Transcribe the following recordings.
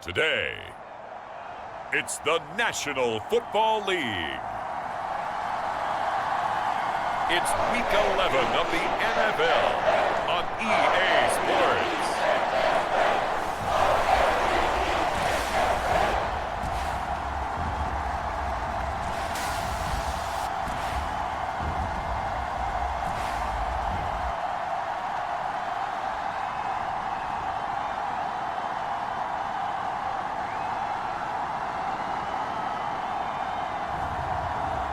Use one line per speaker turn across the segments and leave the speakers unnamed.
Today, it's the National Football League. It's Week 11 of the NFL on EA Sports.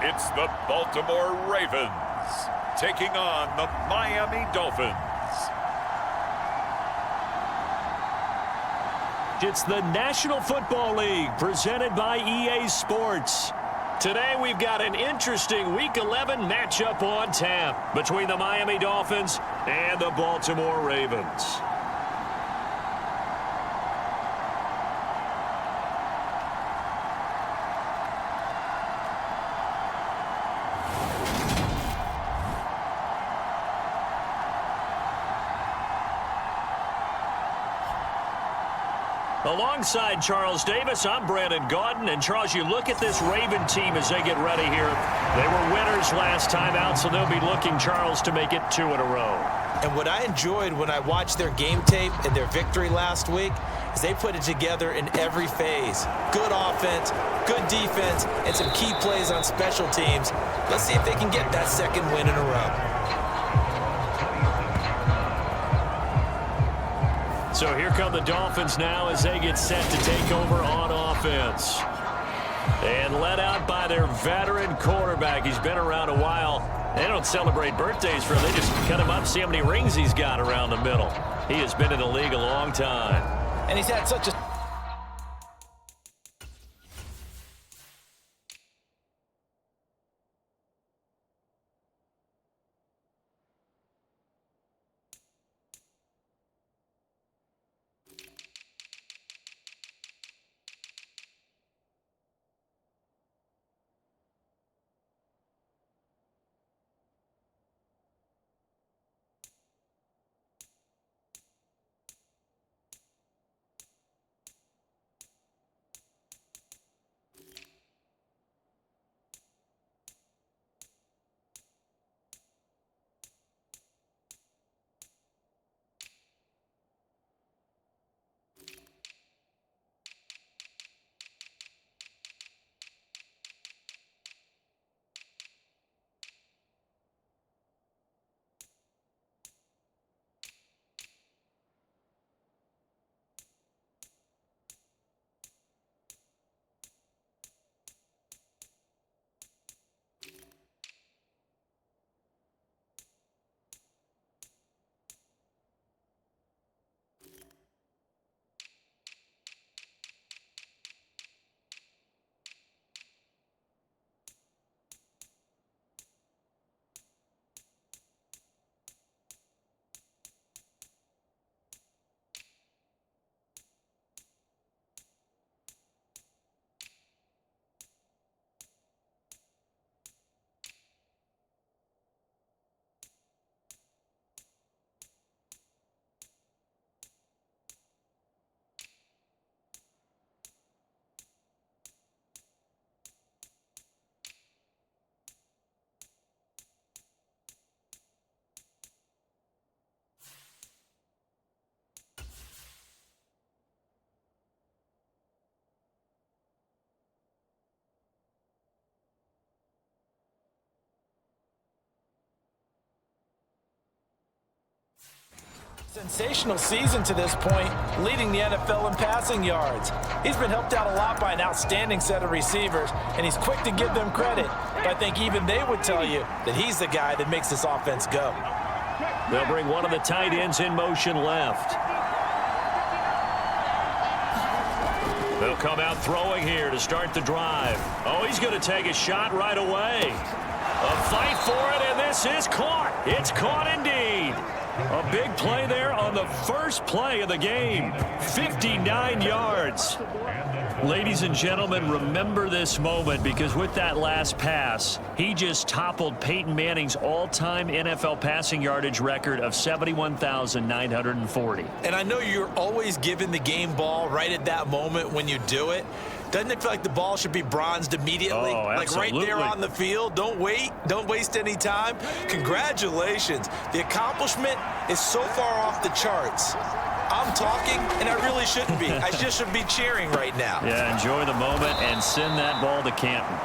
It's the Baltimore Ravens taking on the Miami Dolphins.
It's the National Football League presented by EA Sports. Today we've got an interesting Week 11 matchup on tap between the Miami Dolphins and the Baltimore Ravens. Alongside Charles Davis, I'm Brandon Gaudin. And Charles, you look at this Raven team as they get ready here. They were winners last time out, so they'll be looking, Charles, to make it 2 in a row.
And what I enjoyed when I watched their game tape and their victory last week is they put it together in every phase. Good offense, good defense, and some key plays on special teams. Let's see if they can get that second win in a row.
So here come the Dolphins now as they get set to take over on offense. And led out by their veteran quarterback. He's been around a while. They don't celebrate birthdays for him. They just cut him up, see how many rings he's got around the middle. He has been in the league a long time.
And he's had such a... Sensational season to this point, leading the NFL in passing yards. He's been helped out a lot by an outstanding set of receivers, and he's quick to give them credit. But I think even they would tell you that he's the guy that makes this offense go.
They'll bring one of the tight ends in motion left. They'll come out throwing here to start the drive. Oh, he's going to take a shot right away. A fight for it, and this is caught. It's caught indeed. A big play there on the first play of the game. 59 yards. Ladies and gentlemen, remember this moment, because with that last pass, he just toppled Peyton Manning's all-time NFL passing yardage record of 71,940.
And I know you're always given the game ball right at that moment when you do it. Doesn't it feel like the ball should be bronzed immediately?
Oh,
like right there on the field. Don't wait. Don't waste any time. Congratulations. The accomplishment is so far off the charts. I'm talking, and I really shouldn't be. I just should be cheering right now.
Yeah, enjoy the moment and send that ball to Canton.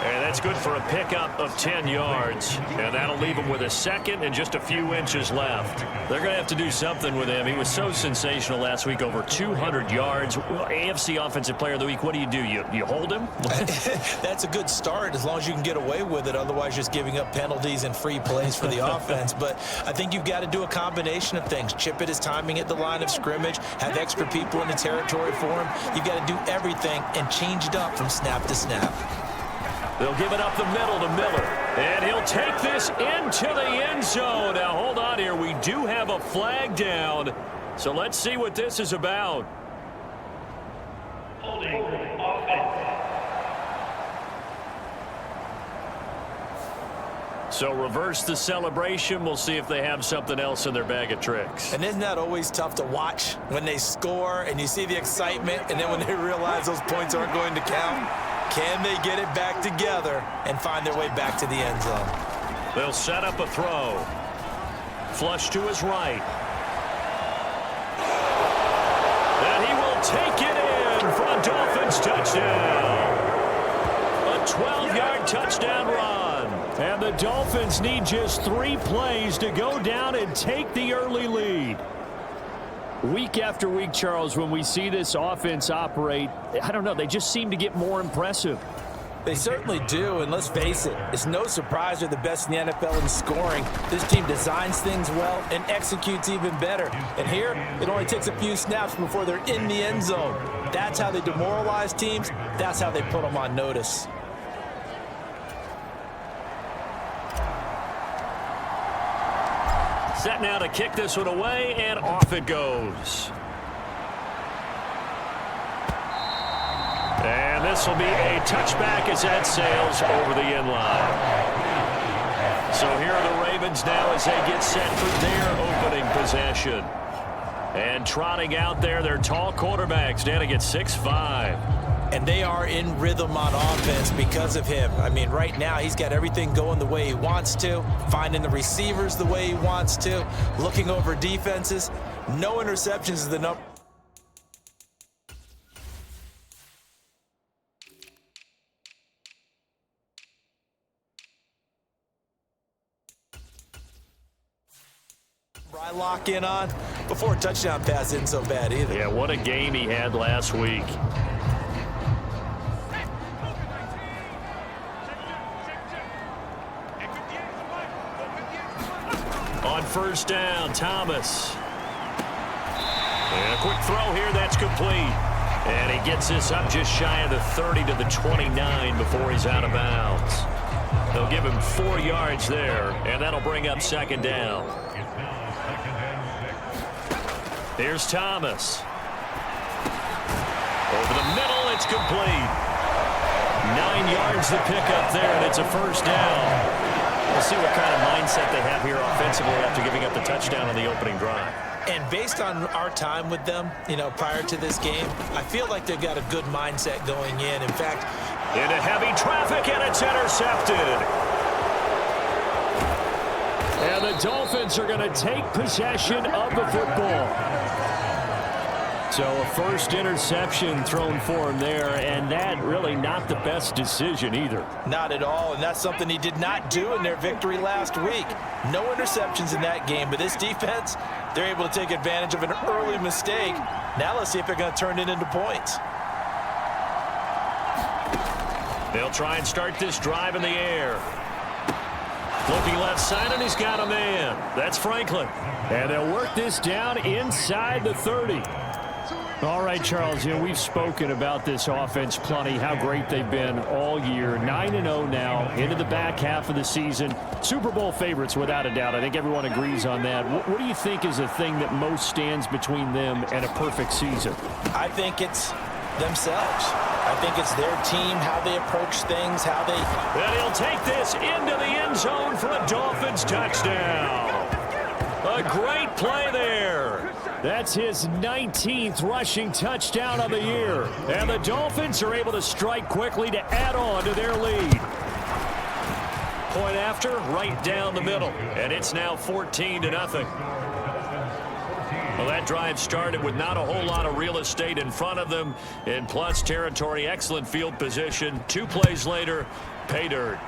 And that's good for a pickup of 10 yards. And that'll leave him with a second and just a few inches left. They're going to have to do something with him. He was so sensational last week, over 200 yards. AFC Offensive Player of the Week, what do? You hold him?
That's a good start as long as you can get away with it. Otherwise, just giving up penalties and free plays for the offense. But I think you've got to do a combination of things. Chip it his timing at the line of scrimmage. Have extra people in the territory for him. You've got to do everything and change it up from snap to snap.
They'll give it up the middle to Miller. And he'll take this into the end zone. Now, hold on here. We do have a flag down. So let's see what this is about.
Holding offense.
So reverse the celebration. We'll see if they have something else in their bag of tricks.
And isn't that always tough to watch when they score and you see the excitement, and then when they realize those points aren't going to count? Can they get it back together and find their way back to the end zone?
They'll set up a throw. Flush to his right. And he will take it in for a Dolphins touchdown. A 12-yard touchdown run. And the Dolphins need just 3 plays to go down and take the early lead. Week after week, Charles, when we see this offense operate, I don't know, they just seem to get more impressive.
They certainly do, and let's face it, it's no surprise they're the best in the NFL in scoring. This team designs things well and executes even better. And here, it only takes a few snaps before they're in the end zone. That's how they demoralize teams. That's how they put them on notice.
Set now to kick this one away, and off it goes. And this will be a touchback as that sails over the end line. So here are the Ravens now as they get set for their opening possession. And trotting out there, their tall quarterbacks standing at 6'5".
And they are in rhythm on offense because of him. I mean, right now, he's got everything going the way he wants to, finding the receivers the way he wants to, looking over defenses. No interceptions is the number. I lock in on before a touchdown pass isn't so bad either.
Yeah, what a game he had last week. On first down, Thomas. And a quick throw here, that's complete. And he gets this up just shy of the 30 to the 29 before he's out of bounds. They'll give him 4 yards there, and that'll bring up second down. Here's Thomas. Over the middle, it's complete. 9 yards to pick up there, and it's a first down. We'll see what kind of mindset they have here offensively after giving up the touchdown on the opening drive.
And based on our time with them, prior to this game, I feel like they've got a good mindset going in. In fact,
into heavy traffic, and it's intercepted. And the Dolphins are going to take possession of the football. So a first interception thrown for him there, and that really not the best decision either.
Not at all, and that's something he did not do in their victory last week. No interceptions in that game, but this defense, they're able to take advantage of an early mistake. Now let's see if they're going to turn it into points.
They'll try and start this drive in the air. Looking left side, and he's got a man. That's Franklin. And they'll work this down inside the 30. All right, Charles, we've spoken about this offense plenty, how great they've been all year. 9-0 now, into the back half of the season. Super Bowl favorites, without a doubt. I think everyone agrees on that. What do you think is the thing that most stands between them and a perfect season?
I think it's themselves. I think it's their team, how they approach things, how they...
And he'll take this into the end zone for a Dolphins touchdown. A great play there. That's his 19th rushing touchdown of the year. And the Dolphins are able to strike quickly to add on to their lead. Point after, right down the middle. And it's now 14-0. Well, that drive started with not a whole lot of real estate in front of them. In plus territory, excellent field position. 2 plays later, pay dirt.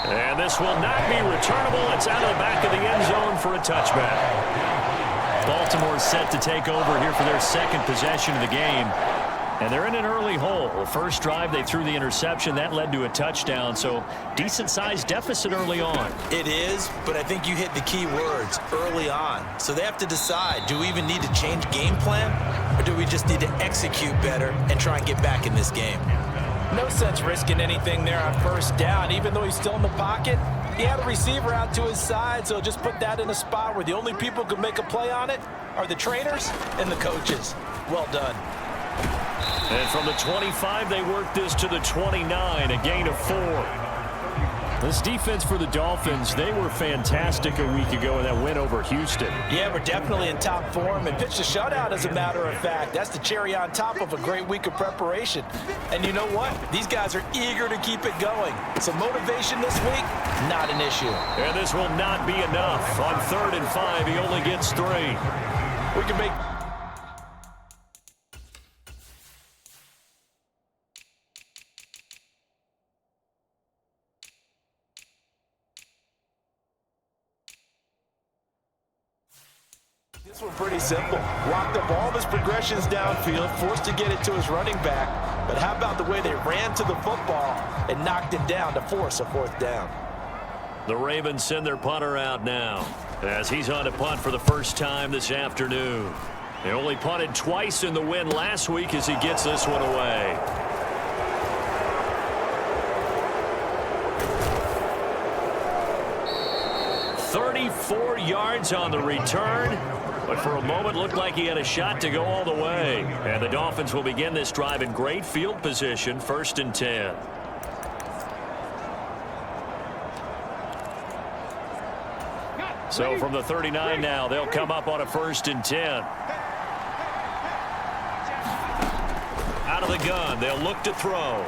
And this will not be returnable. It's out of the back of the end zone for a touchback. Baltimore's set to take over here for their second possession of the game. And they're in an early hole. The first drive, they threw the interception. That led to a touchdown, so decent-sized deficit early on.
It is, but I think you hit the key words, early on. So they have to decide, do we even need to change game plan, or do we just need to execute better and try and get back in this game? No sense risking anything there on first down, even though he's still in the pocket. He had a receiver out to his side, so just put that in a spot where the only people who can make a play on it are the trainers and the coaches. Well done.
And from the 25, they work this to the 29, a gain of 4. This defense for the Dolphins, they were fantastic a week ago in that win over Houston.
Yeah, we're definitely in top form and pitched a shutout, as a matter of fact. That's the cherry on top of a great week of preparation. And you know what? These guys are eager to keep it going. So motivation this week, not an issue.
And this will not be enough. On 3rd and 5, he only gets 3.
We can make... This one pretty simple. Locked up all of his progressions downfield, forced to get it to his running back. But how about the way they ran to the football and knocked it down to force a 4th down?
The Ravens send their punter out now, as he's on to punt for the first time this afternoon. They only punted twice in the win last week as he gets this one away. 34 yards on the return, but for a moment looked like he had a shot to go all the way. And the Dolphins will begin this drive in great field position, 1st and 10. So from the 39 now, they'll come up on a 1st and 10. Out of the gun, they'll look to throw.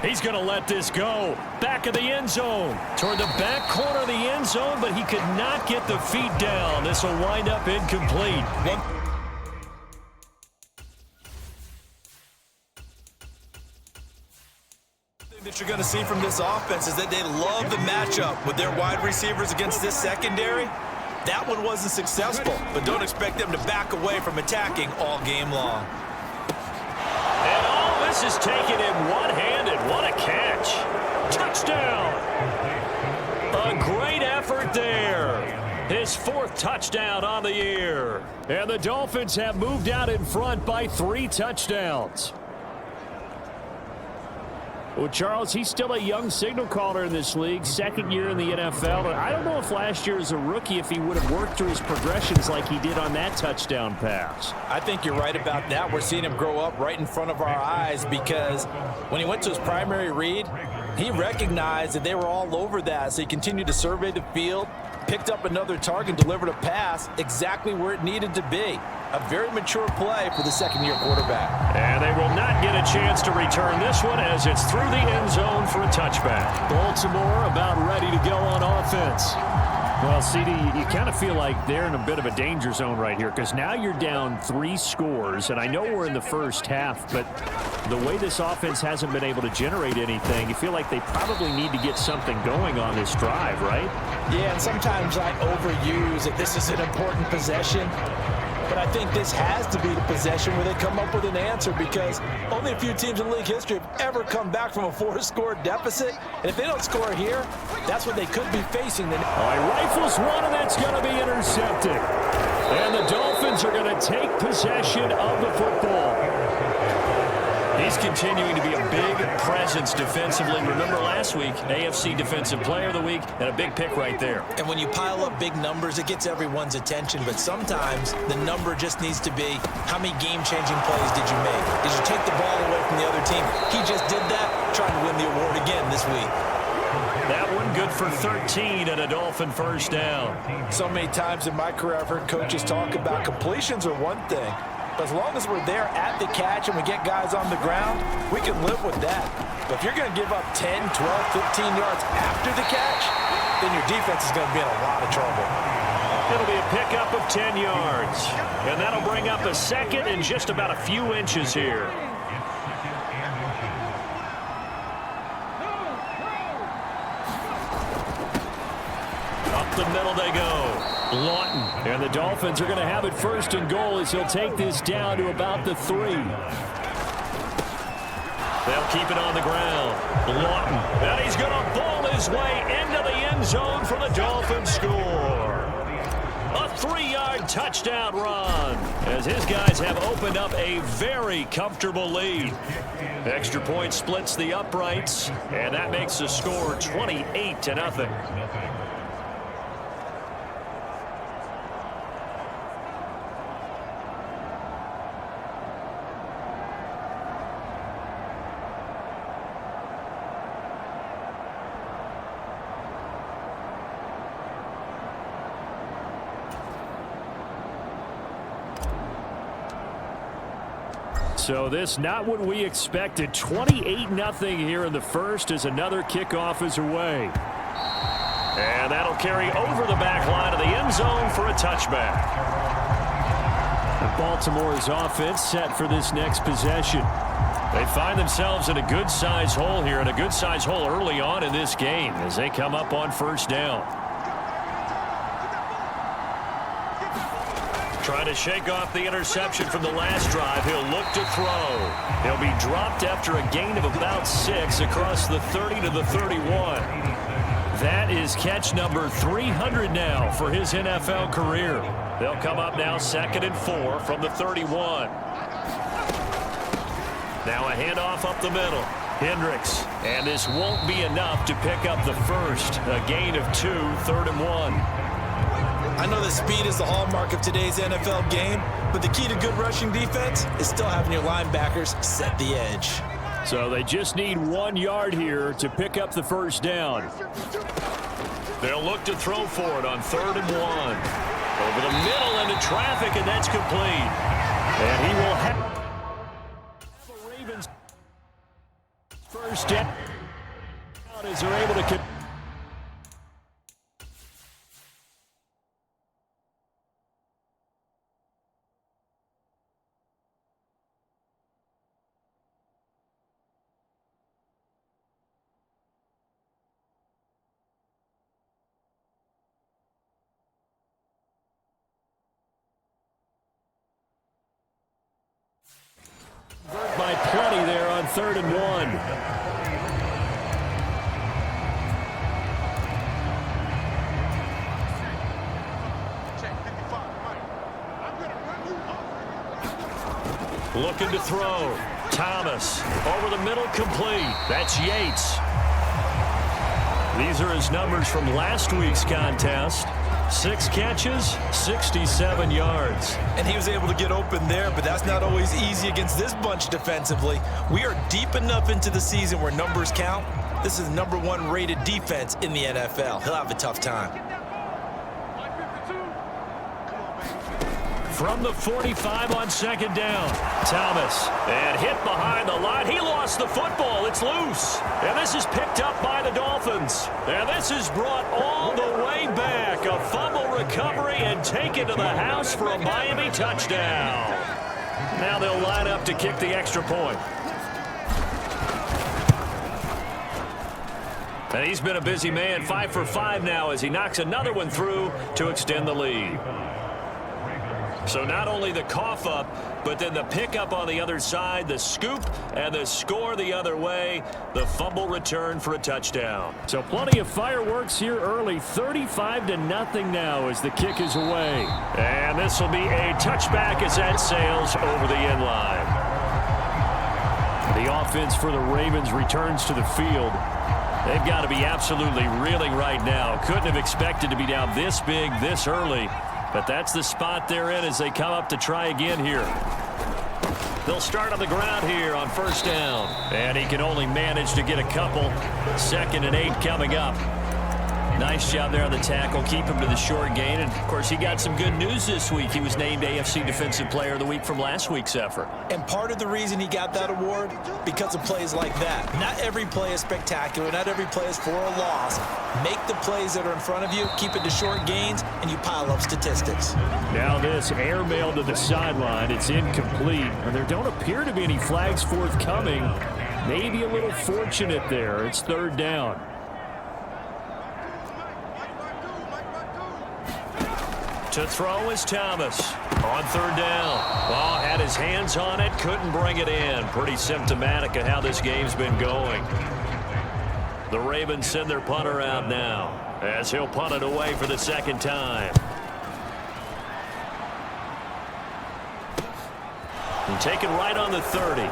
He's going to let this go. Back of the end zone. Toward the back corner of the end zone, but he could not get the feet down. This will wind up incomplete. That you're going to see from this offense is that they love the matchup with their wide receivers against this secondary. That one wasn't successful, but don't expect them to back away from attacking all game long. And all this is taken in one-handed. What a catch. Touchdown. A great effort there. His 4th touchdown on the year. And the Dolphins have moved out in front by 3 touchdowns. Well, Charles, he's still a young signal caller in this league, 2nd year in the NFL. But I don't know if last year as a rookie, if he would have worked through his progressions like he did on that touchdown pass.
I think you're right about that. We're seeing him grow up right in front of our eyes because when he went to his primary read, he recognized that they were all over that. So he continued to survey the field, picked up another target, delivered a pass exactly where it needed to be. A very mature play for the 2nd-year quarterback.
And they will not get a chance to return this one as it's through the end zone for a touchback. Baltimore about ready to go on offense. Well, CD, you kind of feel like they're in a bit of a danger zone right here because now you're down 3 scores, and I know we're in the first half, but the way this offense hasn't been able to generate anything, you feel like they probably need to get something going on this drive, right?
Yeah, and sometimes I overuse that this is an important possession. But I think this has to be the possession where they come up with an answer because only a few teams in league history have ever come back from a 4-score deficit. And if they don't score here, that's what they could be facing.
He rifles one, and that's going to be intercepted. And the Dolphins are going to take possession of the football. He's continuing to be a big presence defensively. Remember last week, AFC Defensive Player of the Week, and a big pick right there.
And when you pile up big numbers, it gets everyone's attention. But sometimes the number just needs to be, how many game-changing plays did you make? Did you take the ball away from the other team? He just did that, trying to win the award again this week.
That one good for 13 and a Dolphin first down.
So many times in my career, I've heard coaches talk about completions are one thing. But as long as we're there at the catch and we get guys on the ground, we can live with that. But if you're going to give up 10, 12, 15 yards after the catch, then your defense is going to be in a lot of trouble.
It'll be a pickup of 10 yards. And that'll bring up a second and just about a few inches here. Up the middle they go. Lawton. And the Dolphins are going to have it first and goal as he'll take this down to about the 3. They'll keep it on the ground. Lawton. And he's going to ball his way into the end zone for the Dolphins score. A 3-yard touchdown run as his guys have opened up a very comfortable lead. Extra point splits the uprights, and that makes the score 28-0. So this not what we expected. 28-0 here in the first as another kickoff is away. And that'll carry over the back line of the end zone for a touchback. Baltimore's offense set for this next possession. They find themselves in a good-sized hole here, and a good-sized hole early on in this game as they come up on first down. Trying to shake off the interception from the last drive. He'll look to throw. He'll be dropped after a gain of about 6 across the 30 to the 31. That is catch number 300 now for his NFL career. They'll come up now 2nd and 4 from the 31. Now a handoff up the middle. Hendricks. And this won't be enough to pick up the first. A gain of 2, 3rd and 1.
I know that speed is the hallmark of today's NFL game, but the key to good rushing defense is still having your linebackers set the edge.
So they just need 1 yard here to pick up the first down. They'll look to throw for it on 3rd and 1. Over the middle into traffic, and that's complete. And he will have the Ravens first down as they're able to by plenty there on 3rd and 1. Looking to throw. Thomas over the middle, complete. That's Yates. These are his numbers from last week's contest. 6 catches, 67 yards.
And he was able to get open there, but that's not always easy against this bunch defensively. We are deep enough into the season where numbers count. This is the #1 rated defense in the NFL. He'll have a tough time.
From the 45 on 2nd down. Thomas. And hit behind the line. He lost the football. It's loose. And this is picked up by the Dolphins. And this is brought all the way back. A fumble recovery and taken to the house for a Miami touchdown. Now they'll line up to kick the extra point. And he's been a busy man. 5 for 5 now as he knocks another one through to extend the lead. So not only the cough up, but then the pickup on the other side, the scoop, and the score the other way, the fumble return for a touchdown. So plenty of fireworks here early, 35-0 now as the kick is away. And this will be a touchback as that sails over the end line. The offense for the Ravens returns to the field. They've got to be absolutely reeling right now. Couldn't have expected to be down this big this early, but that's the spot they're in as they come up to try again here. They'll start on the ground here on first down, and he can only manage to get a couple. 2nd and 8 coming up. Nice job there on the tackle. Keep him to the short gain. And, of course, he got some good news this week. He was named AFC Defensive Player of the Week from last week's effort.
And part of the reason he got that award, because of plays like that. Not every play is spectacular. Not every play is for a loss. Make the plays that are in front of you, keep it to short gains, and you pile up statistics.
Now this airmail to the sideline. It's incomplete. And there don't appear to be any flags forthcoming. Maybe a little fortunate there. It's 3rd down. To throw is Thomas on 3rd down. Oh, had his hands on it, couldn't bring it in. Pretty symptomatic of how this game's been going. The Ravens send their punter out now as he'll punt it away for the 2nd time. And taken right on the 30.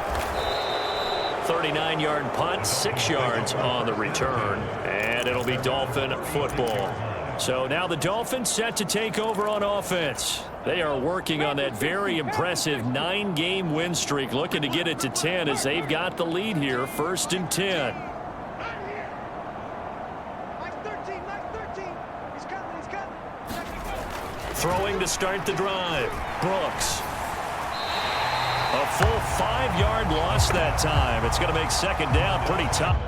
39-yard punt, 6 yards on the return, and it'll be Dolphin football. So now the Dolphins set to take over on offense. They are working on that very impressive 9-game win streak, looking to get it to 10 as they've got the lead here, 1st and 10. Throwing to start the drive, Brooks. A full 5-yard loss that time. It's going to make 2nd down pretty tough.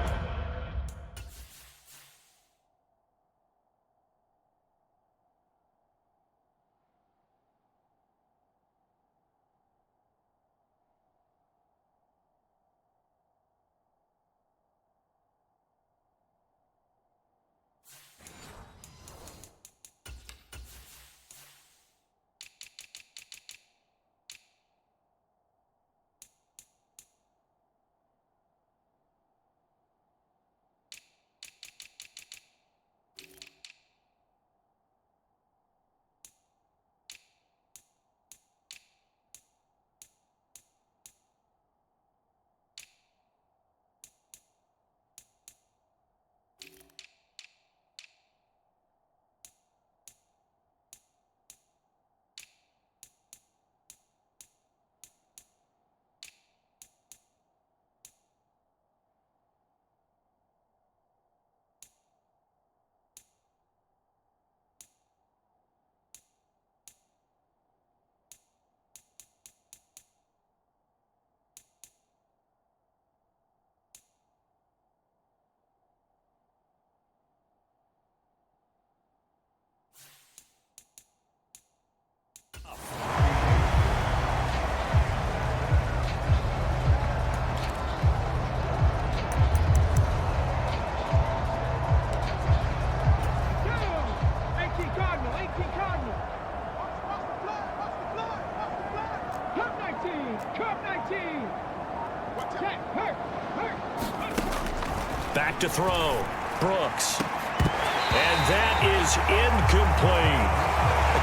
Back to throw. Brooks. And that is incomplete.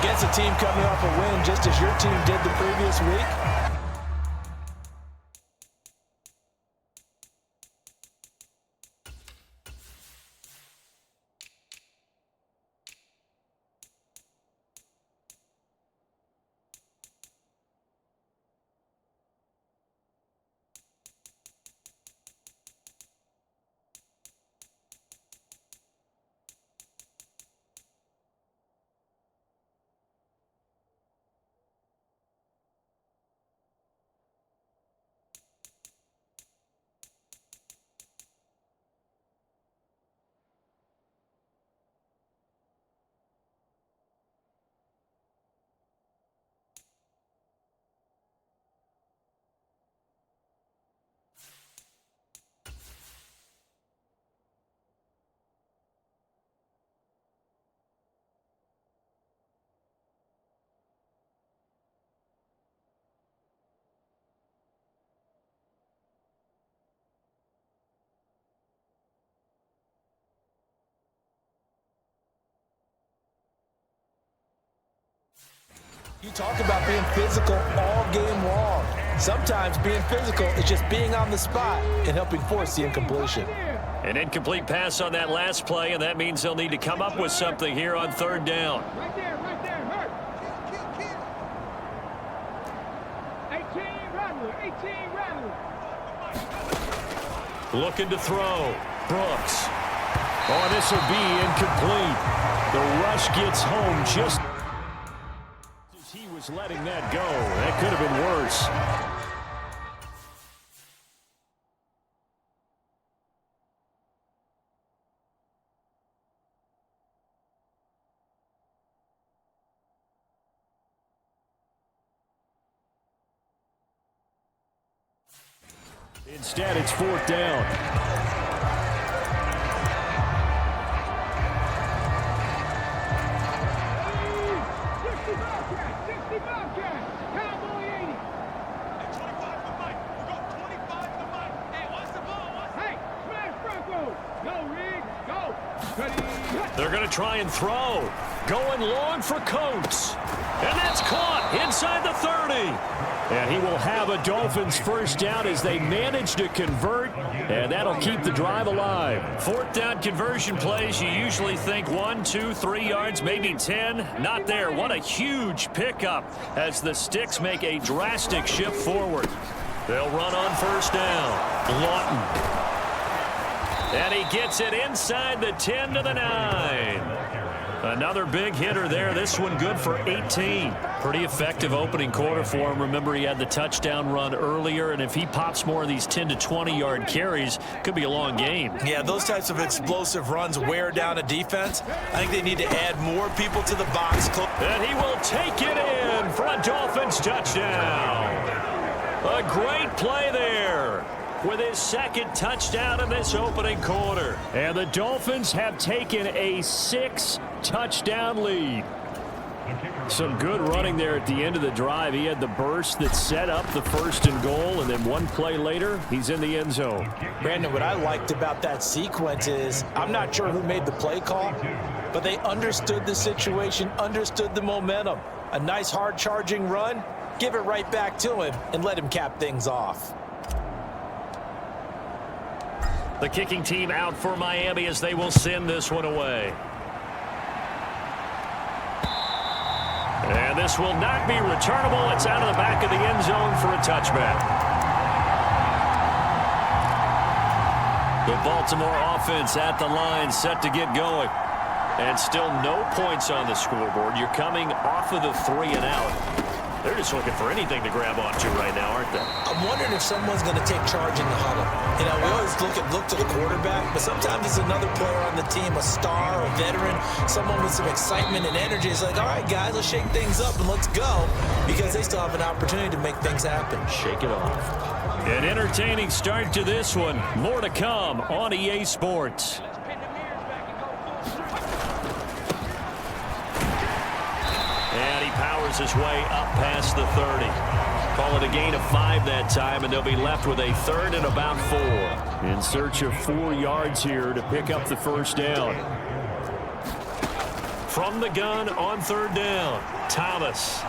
Against a team coming off a win just as your team did the previous week, You talk about being physical all game long. Sometimes being physical is just being on the spot and helping force the incompletion.
An incomplete pass on that last play, and that means they'll need to come up with something here on third down.
Right there, hurt. 18 Rattler.
Looking to throw. Brooks. Oh, this will be incomplete. The rush gets home just as he was letting that go. That could have been worse. Instead, it's fourth down. They're going to try and throw. Going long for Coates. And that's caught inside the 30. And he will have a Dolphins first down as they manage to convert. And that'll keep the drive alive. Fourth down conversion plays, you usually think 1, 2, 3 yards, maybe 10. Not there. What a huge pickup as the Sticks make a drastic shift forward. They'll run on first down. Lawton. And he gets it inside the 10 to the 9. Another big hitter there. This one good for 18. Pretty effective opening quarter for him. Remember, he had the touchdown run earlier, and if he pops more of these 10 to 20-yard carries, could be a long game.
Yeah, those types of explosive runs wear down a defense. I think they need to add more people to the box.
And he will take it in for a Dolphins touchdown. A great play there with his second touchdown in this opening quarter. And the Dolphins have taken a 6-touchdown lead. Some good running there at the end of the drive. He had the burst that set up the first and goal, and then one play later, he's in the end zone.
Brandon, what I liked about that sequence is I'm not sure who made the play call, but they understood the situation, understood the momentum. A nice hard-charging run, give it right back to him, and let him cap things off.
The kicking team out for Miami as they will send this one away. And this will not be returnable. It's out of the back of the end zone for a touchback. The Baltimore offense at the line, set to get going. And still no points on the scoreboard. You're coming off of the 3 and out. They're just looking for anything to grab onto right now, aren't they?
I'm wondering if someone's going to take charge in the huddle. You know, we always look to the quarterback, but sometimes it's another player on the team, a star, a veteran, someone with some excitement and energy. It's like, all right, guys, let's shake things up and let's go, because they still have an opportunity to make things happen.
Shake it off. An entertaining start to this one. More to come on EA Sports. And he powers his way up past the 30. Call it a gain of 5 that time, and they'll be left with a third and about 4. In search of 4 yards here to pick up the first down. From the gun on third down, Thomas.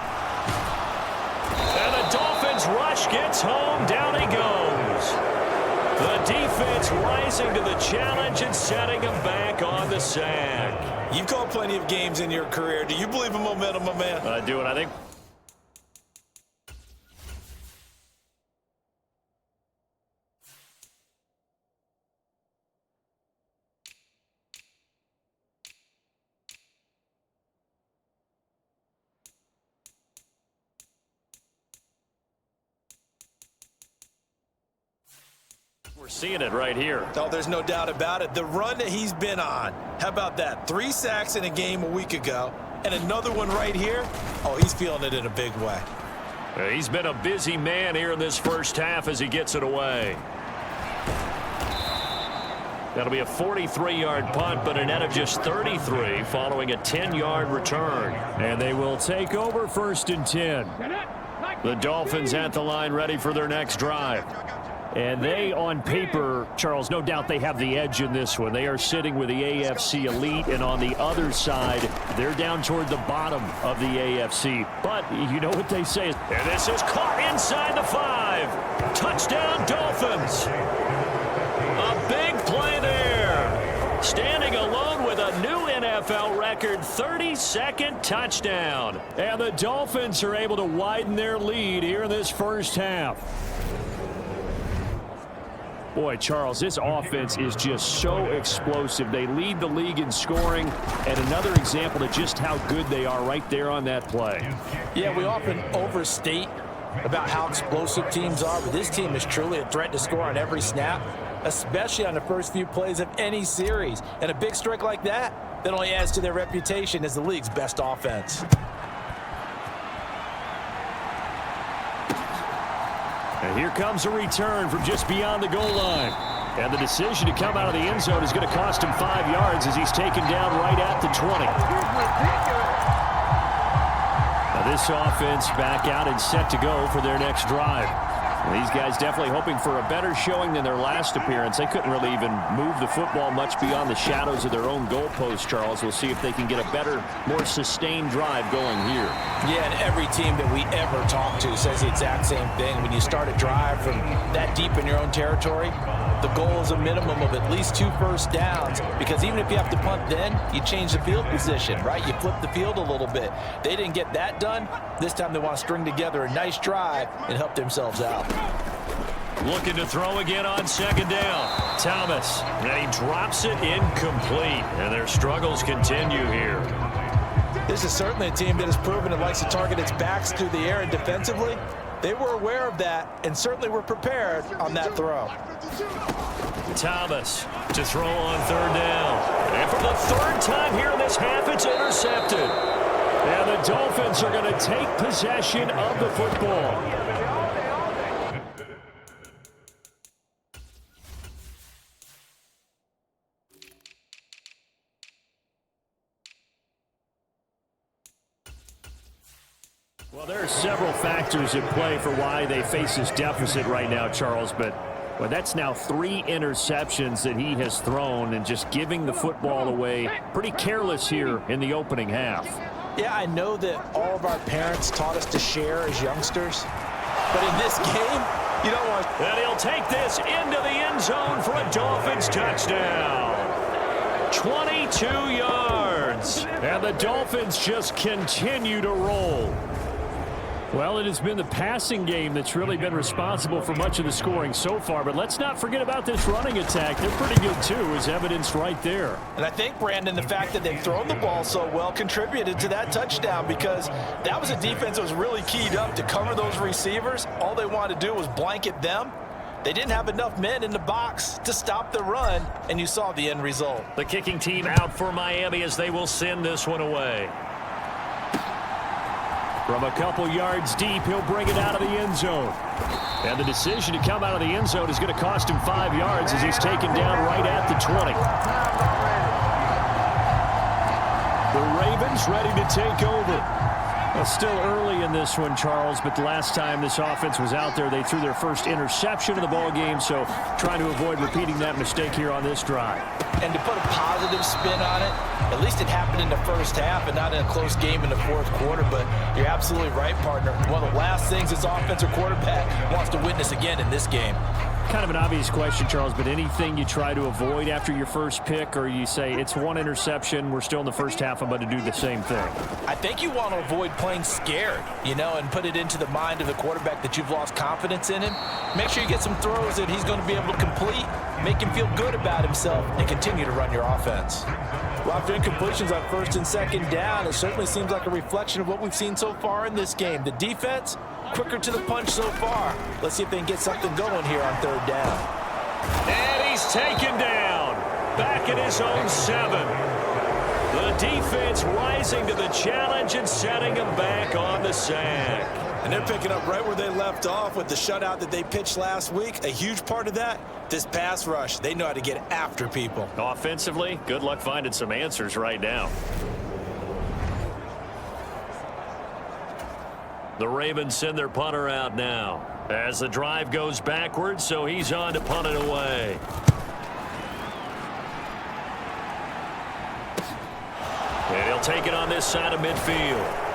And the Dolphins rush gets home. Down he goes. The defense rising to the challenge and setting him back on the sack.
You've called plenty of games in your career. Do you believe in momentum, my man?
I do, and I think we're seeing it right here.
Oh, there's no doubt about it. The run that he's been on. How about that? 3 sacks in a game a week ago, and another one right here. Oh, he's feeling it in a big way.
He's been a busy man here in this first half as he gets it away. That'll be a 43-yard punt, but a net of just 33 following a 10-yard return. And they will take over first and 10. The Dolphins at the line ready for their next drive. And they, on paper, Charles, no doubt they have the edge in this one. They are sitting with the AFC elite, and on the other side, they're down toward the bottom of the AFC. But you know what they say. And this is caught inside the 5. Touchdown, Dolphins. A big play there. Standing alone with a new NFL record 32nd touchdown. And the Dolphins are able to widen their lead here in this first half. Boy, Charles, this offense is just so explosive. They lead the league in scoring, and another example of just how good they are right there on that play.
Yeah, we often overstate about how explosive teams are, but this team is truly a threat to score on every snap, especially on the first few plays of any series. And a big strike like that only adds to their reputation as the league's best offense.
And here comes a return from just beyond the goal line. And the decision to come out of the end zone is going to cost him 5 yards as he's taken down right at the 20. Now this offense back out and set to go for their next drive. And these guys definitely hoping for a better showing than their last appearance. They couldn't really even move the football much beyond the shadows of their own goalpost, Charles. We'll see if they can get a better, more sustained drive going here.
Yeah, and every team that we ever talk to says the exact same thing. When you start a drive from that deep in your own territory, the goal is a minimum of at least 2 first downs, because even if you have to punt then, you change the field position, right? You flip the field a little bit. They didn't get that done. This time they want to string together a nice drive and help themselves out.
Looking to throw again on second down. Thomas, and he drops it incomplete, and their struggles continue here.
This is certainly a team that has proven it likes to target its backs through the air, and defensively, they were aware of that and certainly were prepared on that throw.
Thomas to throw on third down. And for the third time here in this half, it's intercepted. And the Dolphins are going to take possession of the football. Well, there are several factors at play for why they face this deficit right now, Charles, but well, that's now 3 interceptions that he has thrown and just giving the football away pretty careless here in the opening half.
Yeah, I know that all of our parents taught us to share as youngsters, but in this game, you don't want...
And he'll take this into the end zone for a Dolphins touchdown. 22 yards. And the Dolphins just continue to roll. Well, it has been the passing game that's really been responsible for much of the scoring so far, but let's not forget about this running attack. They're pretty good, too, as evidenced right there.
And I think, Brandon, the fact that they've thrown the ball so well contributed to that touchdown, because that was a defense that was really keyed up to cover those receivers. All they wanted to do was blanket them. They didn't have enough men in the box to stop the run, and you saw the end result.
The kicking team out for Miami as they will send this one away. From a couple yards deep, he'll bring it out of the end zone. And the decision to come out of the end zone is going to cost him 5 yards as he's taken down right at the 20. The Ravens ready to take over. Well, still early in this one, Charles, but the last time this offense was out there, they threw their first interception of the ball game, so trying to avoid repeating that mistake here on this drive.
And to put a positive spin on it, at least it happened in the first half and not in a close game in the fourth quarter, but you're absolutely right, partner. One of the last things this offensive quarterback wants to witness again in this game.
Kind of an obvious question, Charles, but anything you try to avoid after your first pick, or you say it's one interception, we're still in the first half, I'm about to do the same thing?
I think you want to avoid playing scared, and put it into the mind of the quarterback that you've lost confidence in him. Make sure you get some throws that he's going to be able to complete, make him feel good about himself, and continue to run your offense. Well, after incompletions on first and second down, it certainly seems like a reflection of what we've seen so far in this game. The defense, quicker to the punch so far. Let's see if they can get something going here on third down.
And he's taken down. Back at his own 7. The defense rising to the challenge and setting him back on the sack.
And they're picking up right where they left off with the shutout that they pitched last week. A huge part of that, this pass rush. They know how to get after people.
Offensively, good luck finding some answers right now. The Ravens send their punter out now. As the drive goes backwards, so he's on to punt it away. And he'll take it on this side of midfield.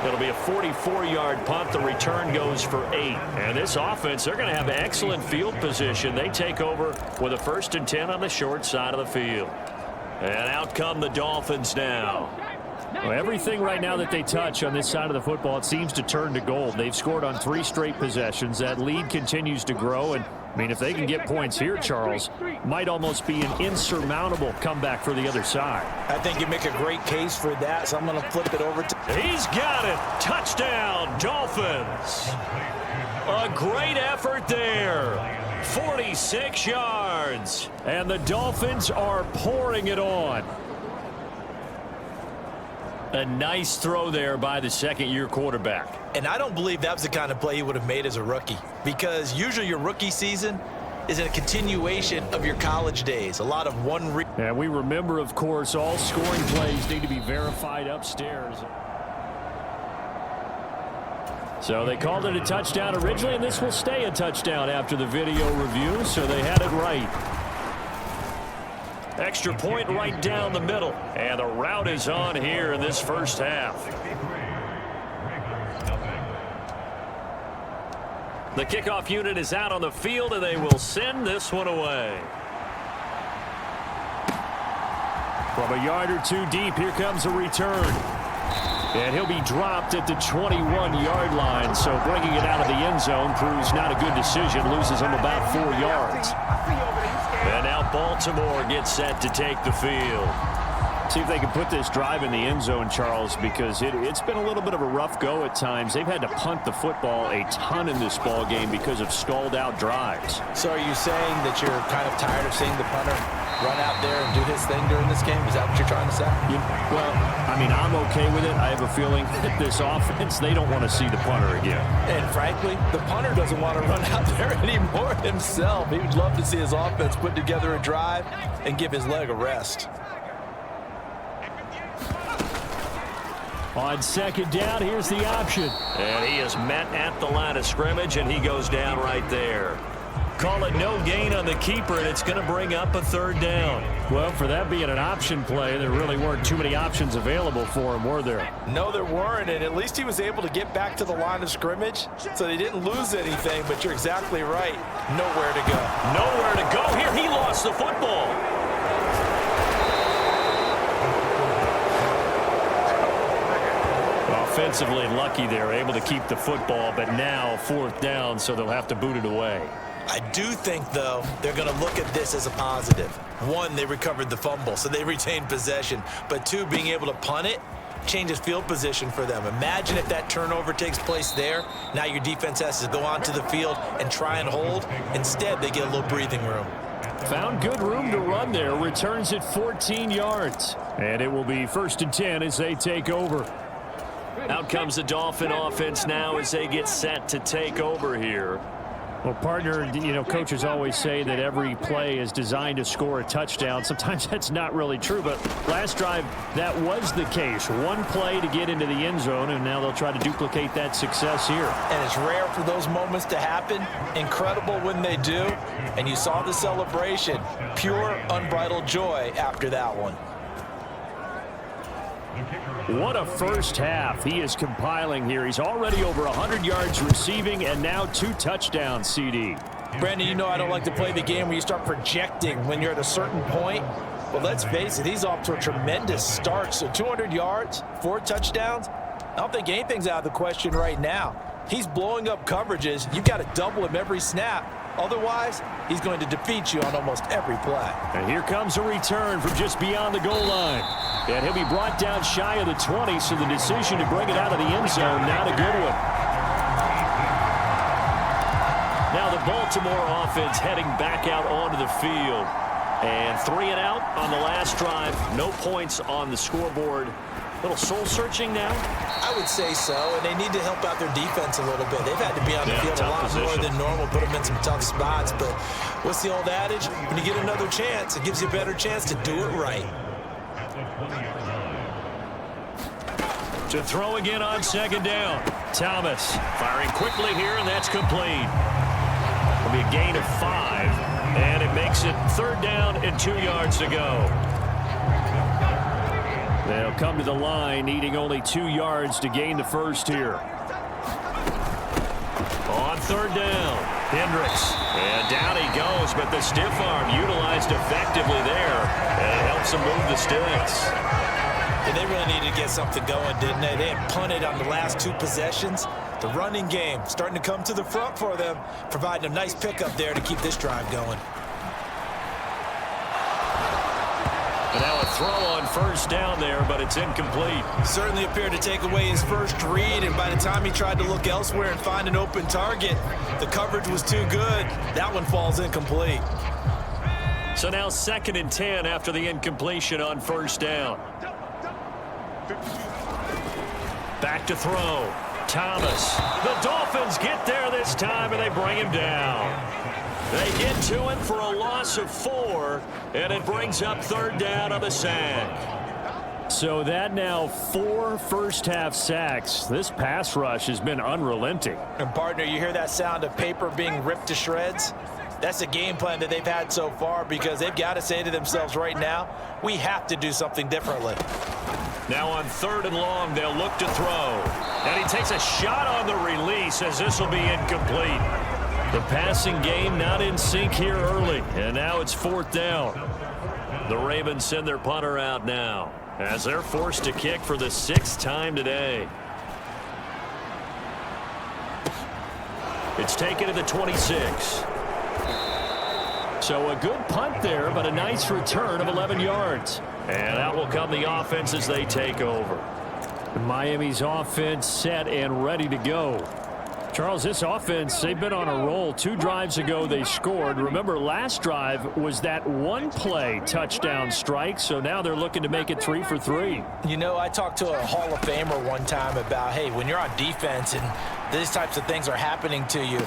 It'll be a 44-yard punt. The return goes for 8. And this offense, they're going to have excellent field position. They take over with a 1st and 10 on the short side of the field. And out come the Dolphins now.
Well, everything right now that they touch on this side of the football, it seems to turn to gold. They've scored on 3 straight possessions. That lead continues to grow. And, I mean, if they can get points here, Charles, might almost be an insurmountable comeback for the other side.
I think you make a great case for that, so I'm going to flip it over to...
He's got it. Touchdown, Dolphins. A great effort there. 46 yards.
And the Dolphins are pouring it on.
A nice throw there by the second-year quarterback.
And I don't believe that was the kind of play he would have made as a rookie, because usually your rookie season is a continuation of your college days. A lot of
And we remember, of course, all scoring plays need to be verified upstairs. So they called it a touchdown originally, and this will stay a touchdown after the video review, so they had it right.
Extra point right down the middle. And the route is on here in this first half. The kickoff unit is out on the field, and they will send this one away.
From a yard or 2 deep, here comes a return. And he'll be dropped at the 21-yard line, so bringing it out of the end zone proves not a good decision, loses him about 4 yards.
And now Baltimore gets set to take the field.
See if they can put this drive in the end zone, Charles, because it's been a little bit of a rough go at times. They've had to punt the football a ton in this ball game because of stalled-out drives.
So are you saying that you're kind of tired of seeing the punter run out there and do his thing during this game? Is that what you're trying to say?
Well, I mean, I'm okay with it. I have a feeling that this offense, they don't want to see the punter again.
And frankly, the punter doesn't want to run out there anymore himself. He would love to see his offense put together a drive and give his leg a rest.
On second down, here's the option.
And he is met at the line of scrimmage, and he goes down right there. Call it no gain on the keeper, and it's going to bring up a 3rd down.
Well, for that being an option play, there really weren't too many options available for him, were there?
No, there weren't, and at least he was able to get back to the line of scrimmage, so they didn't lose anything, but you're exactly right. Nowhere to go.
Nowhere to go here. He lost the football.
Offensively lucky they're able to keep the football, but now 4th down, so they'll have to boot it away.
I do think, though, they're going to look at this as a positive. 1, they recovered the fumble, so they retained possession. But 2, being able to punt it changes field position for them. Imagine if that turnover takes place there. Now your defense has to go onto the field and try and hold. Instead, they get a little breathing room.
Found good room to run there. Returns at 14 yards. And it will be 1st and 10 as they take over.
Out comes the Dolphin offense now as they get set to take over here.
Well, partner, you know, coaches always say that every play is designed to score a touchdown. Sometimes that's not really true, but last drive, that was the case. 1 play to get into the end zone, and now they'll try to duplicate that success here.
And it's rare for those moments to happen. Incredible when they do. And you saw the celebration. Pure, unbridled joy after that one.
What a first half he is compiling here. He's already over 100 yards receiving and now 2 touchdowns, CD.
Brandon, you know I don't like to play the game where you start projecting when you're at a certain point. But let's face it, he's off to a tremendous start. So 200 yards, 4 touchdowns. I don't think anything's out of the question right now. He's blowing up coverages. You've got to double him every snap. Otherwise, he's going to defeat you on almost every play.
And here comes a return from just beyond the goal line. And he'll be brought down shy of the 20, so the decision to bring it out of the end zone, not a good one.
Now the Baltimore offense heading back out onto the field. And 3 and out on the last drive. No points on the scoreboard. A little soul-searching now?
I would say so, and they need to help out their defense a little bit. They've had to be on the field a lot more than normal, put them in some tough spots. But what's the old adage? When you get another chance, it gives you a better chance to do it right.
To throw again on second down. Thomas firing quickly here, and that's complete. It'll be a gain of 5, and it makes it 3rd down and 2 yards to go. They'll come to the line, needing only 2 yards to gain the first here. On 3rd down, Hendricks. And down he goes, but the stiff arm utilized effectively there. And it helps him move the sticks.
And they really needed to get something going, didn't they? They had punted on the last 2 possessions. The running game starting to come to the front for them, providing a nice pickup there to keep this drive going.
And now a throw on 1st down there, but it's incomplete.
Certainly appeared to take away his first read, and by the time he tried to look elsewhere and find an open target, the coverage was too good. That one falls incomplete.
So now 2nd and 10 after the incompletion on 1st down. Back to throw. Thomas. The Dolphins get there this time, and they bring him down. They get to him for a loss of 4, and it brings up 3rd down on the sack.
So that now 4 first-half sacks. This pass rush has been unrelenting.
And, partner, you hear that sound of paper being ripped to shreds? That's the game plan that they've had so far, because they've got to say to themselves right now, we have to do something differently.
Now on 3rd and long, they'll look to throw. And he takes a shot on the release as this will be incomplete. The passing game not in sync here early, and now it's 4th down. The Ravens send their punter out now as they're forced to kick for the 6th time today. It's taken to the 26. So a good punt there, but a nice return of 11 yards. And out will come the offense as they take over.
Miami's offense set and ready to go. Charles, this offense, they've been on a roll. 2 drives ago, they scored. Remember, last drive was that 1-play touchdown strike, so now they're looking to make it 3 for 3.
You know, I talked to a Hall of Famer one time about, hey, when you're on defense and these types of things are happening to you.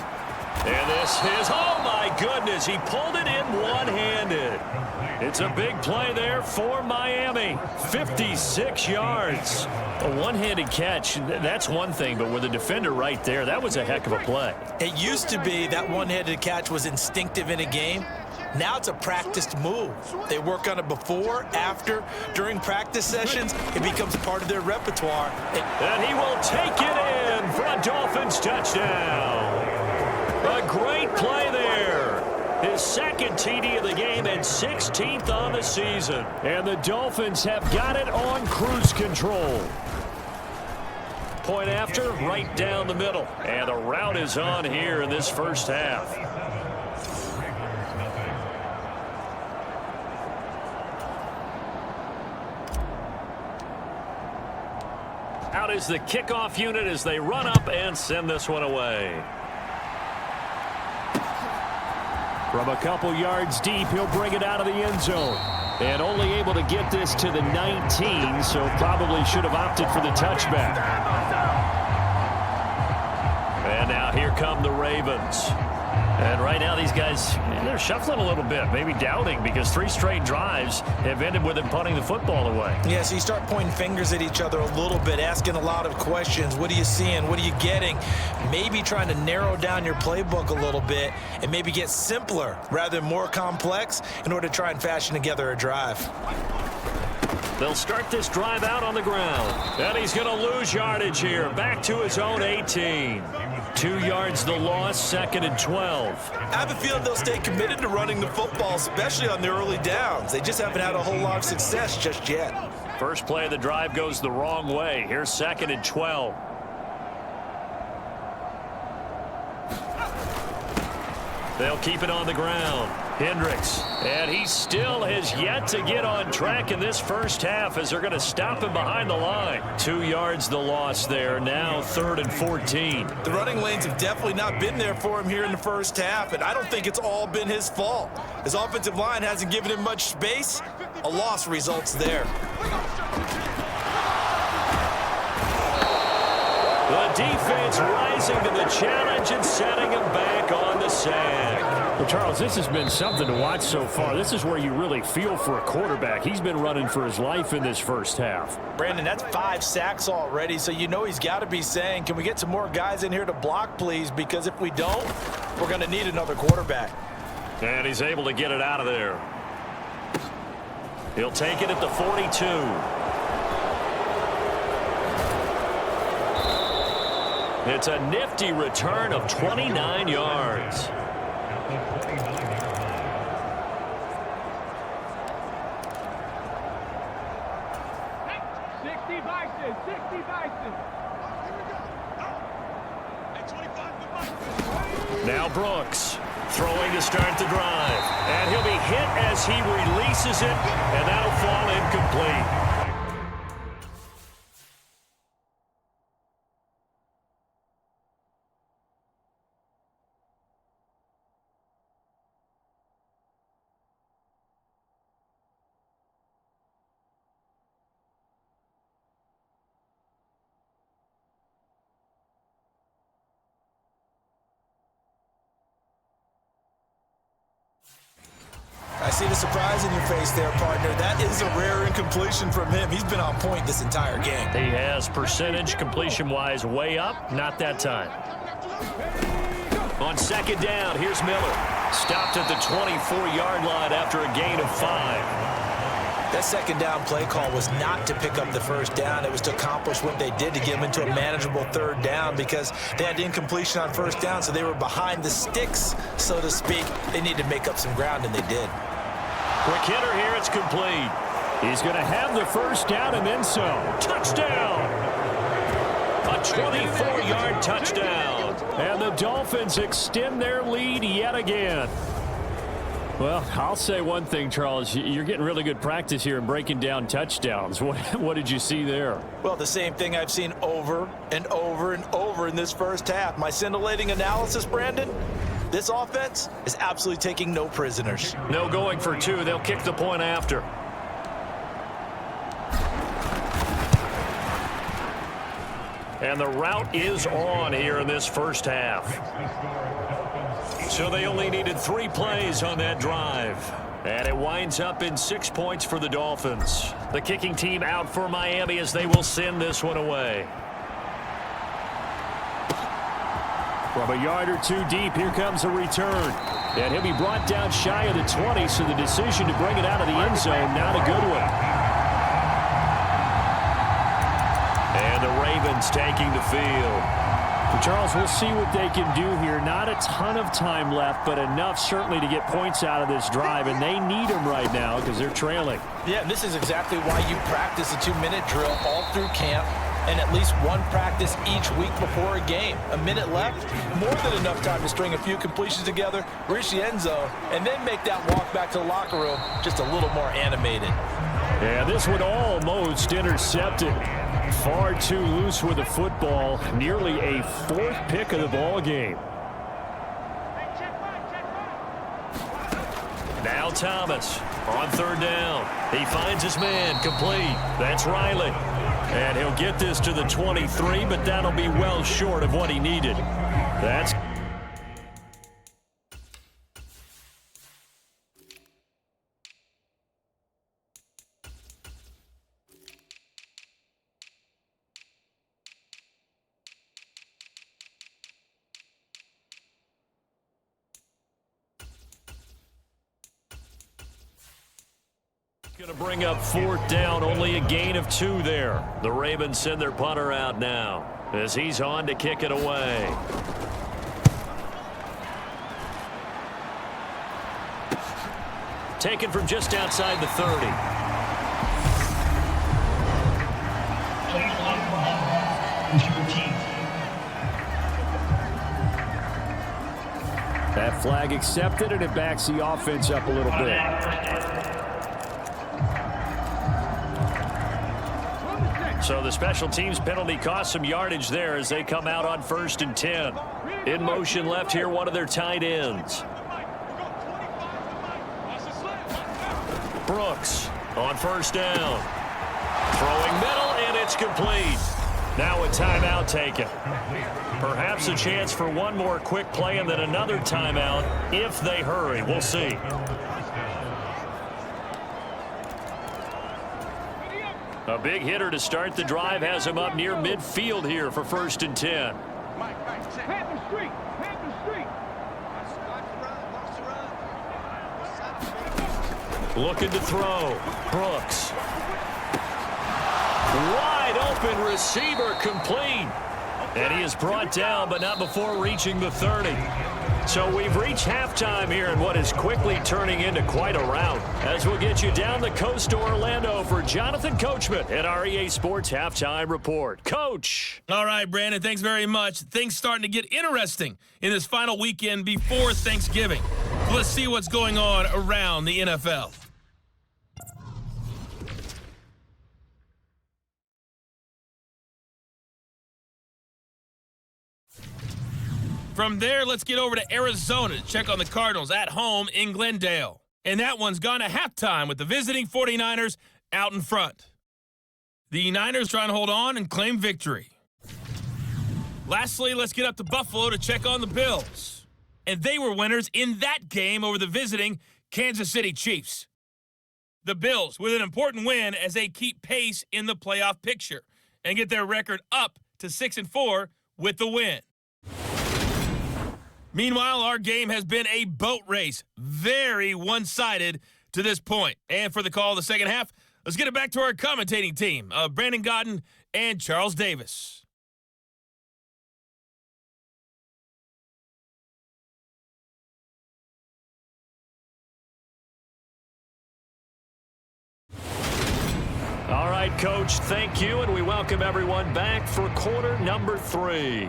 And this is, oh my goodness, he pulled it in one-handed. It's a big play there for Miami. 56 yards.
A one-handed catch, that's one thing, but with a defender right there, that was a heck of a play.
It used to be that one-handed catch was instinctive in a game. Now it's a practiced move. They work on it before, after, during practice sessions. It becomes part of their repertoire.
And he will take it in for a Dolphins touchdown. A great play there. His 2nd TD of the game and 16th on the season.
And the Dolphins have got it on cruise control.
Point after, right down the middle. And the route is on here in this 1st half. Out is the kickoff unit as they run up and send this one away.
From a couple yards deep, he'll bring it out of the end zone. And only able to get this to the 19, so probably should have opted for the touchback.
And now here come the Ravens.
And right now these guys, they're shuffling a little bit, maybe doubting, because 3 straight drives have ended with them punting the football away.
Yeah, so you start pointing fingers at each other a little bit, asking a lot of questions. What are you seeing? What are you getting? Maybe trying to narrow down your playbook a little bit and maybe get simpler rather than more complex in order to try and fashion together a drive.
They'll start this drive out on the ground. And he's going to lose yardage here. Back to his own 18. 2 yards the loss, 2nd and 12.
I have a feeling they'll stay committed to running the football, especially on the early downs. They just haven't had a whole lot of success just yet.
First play of the drive goes the wrong way. Here's 2nd and 12. They'll keep it on the ground. Hendricks, and he still has yet to get on track in this 1st half as they're going to stop him behind the line. 2 yards the loss there, now 3rd and 14.
The running lanes have definitely not been there for him here in the 1st half, and I don't think it's all been his fault. His offensive line hasn't given him much space. A loss results there.
The defense rising to the challenge and setting him back on the sack.
Well, Charles, this has been something to watch so far. This is where you really feel for a quarterback. He's been running for his life in this first half.
Brandon, that's 5 sacks already, so you know he's got to be saying, can we get some more guys in here to block, please? Because if we don't, we're going to need another quarterback.
And he's able to get it out of there. He'll take it at the 42. It's a nifty return of 29 yards.
Hey, 60 Bison, 60 Bison.
Now Brooks throwing to start the drive. And he'll be hit as he releases it, and that'll fall incomplete.
I see the surprise in your face there, partner. That is a rare incompletion from him. He's been on point this entire game.
He has percentage completion-wise way up. Not that time.
On second down, here's Miller. Stopped at the 24-yard line after a gain of 5.
That second down play call was not to pick up the first down. It was to accomplish what they did, to get them into a manageable third down, because they had incompletion on first down, so they were behind the sticks, so to speak. They needed to make up some ground, and they did.
Quick hitter here, it's complete.
He's going to have the first down and then some.
Touchdown! A 24-yard touchdown.
And the Dolphins extend their lead yet again. Well, I'll say one thing, Charles. You're getting really good practice here in breaking down touchdowns. What did you see there?
Well, the same thing I've seen over and over and over in this first half. My scintillating analysis, Brandon, this offense is absolutely taking no prisoners.
No going for 2. They'll kick the point after. And the route is on here in this first half. So they only needed 3 plays on that drive. And it winds up in 6 points for the Dolphins. The kicking team out for Miami as they will send this one away.
From a yard or 2 deep, here comes a return. And he'll be brought down shy of the 20, so the decision to bring it out of the end zone, not a good one.
And the Ravens taking the field.
Charles, we'll see what they can do here. Not a ton of time left, but enough certainly to get points out of this drive, and they need them right now because they're trailing.
Yeah, and this is exactly why you practice a 2-minute drill all through camp and at least one practice each week before a game. A minute left, more than enough time to string a few completions together, reach the end zone, and then make that walk back to the locker room just a little more animated.
Yeah, this one almost intercepted. Far too loose with the football. Nearly a 4th pick of the ball game.
Now Thomas on third down. He finds his man, complete. That's Riley. And he'll get this to the 23, but that'll be well short of what he needed. That's going to bring up 4th down, only a gain of 2 there. The Ravens send their punter out now as he's on to kick it away. Taken from just outside the 30.
That flag accepted, and it backs the offense up a little bit.
So the special teams penalty cost some yardage there as they come out on 1st and 10. In motion left here, one of their tight ends. Brooks on 1st down. Throwing middle, and it's complete. Now a timeout taken. Perhaps a chance for one more quick play and then another timeout if they hurry. We'll see. A big hitter to start the drive has him up near midfield here for 1st and 10.
Panther Street. Panther Street.
Looking to throw. Brooks. Wide open receiver complete. And he is brought down, but not before reaching the 30. So we've reached halftime here in what is quickly turning into quite a rout. As we'll get you down the coast to Orlando for Jonathan Coachman at our EA Sports Halftime Report. Coach.
All right, Brandon, thanks very much. Things starting to get interesting in this final weekend before Thanksgiving. So let's see what's going on around the NFL. From there, let's get over to Arizona to check on the Cardinals at home in Glendale. And that one's gone to halftime with the visiting 49ers out in front. The Niners trying to hold on and claim victory. Lastly, let's get up to Buffalo to check on the Bills. And they were winners in that game over the visiting Kansas City Chiefs. The Bills with an important win as they keep pace in the playoff picture and get their record up to 6-4 with the win. Meanwhile, our game has been a boat race, very one-sided to this point. And for the call of the second half, let's get it back to our commentating team of Brandon Godden and Charles Davis.
All right, Coach, thank you, and we welcome everyone back for quarter number 3.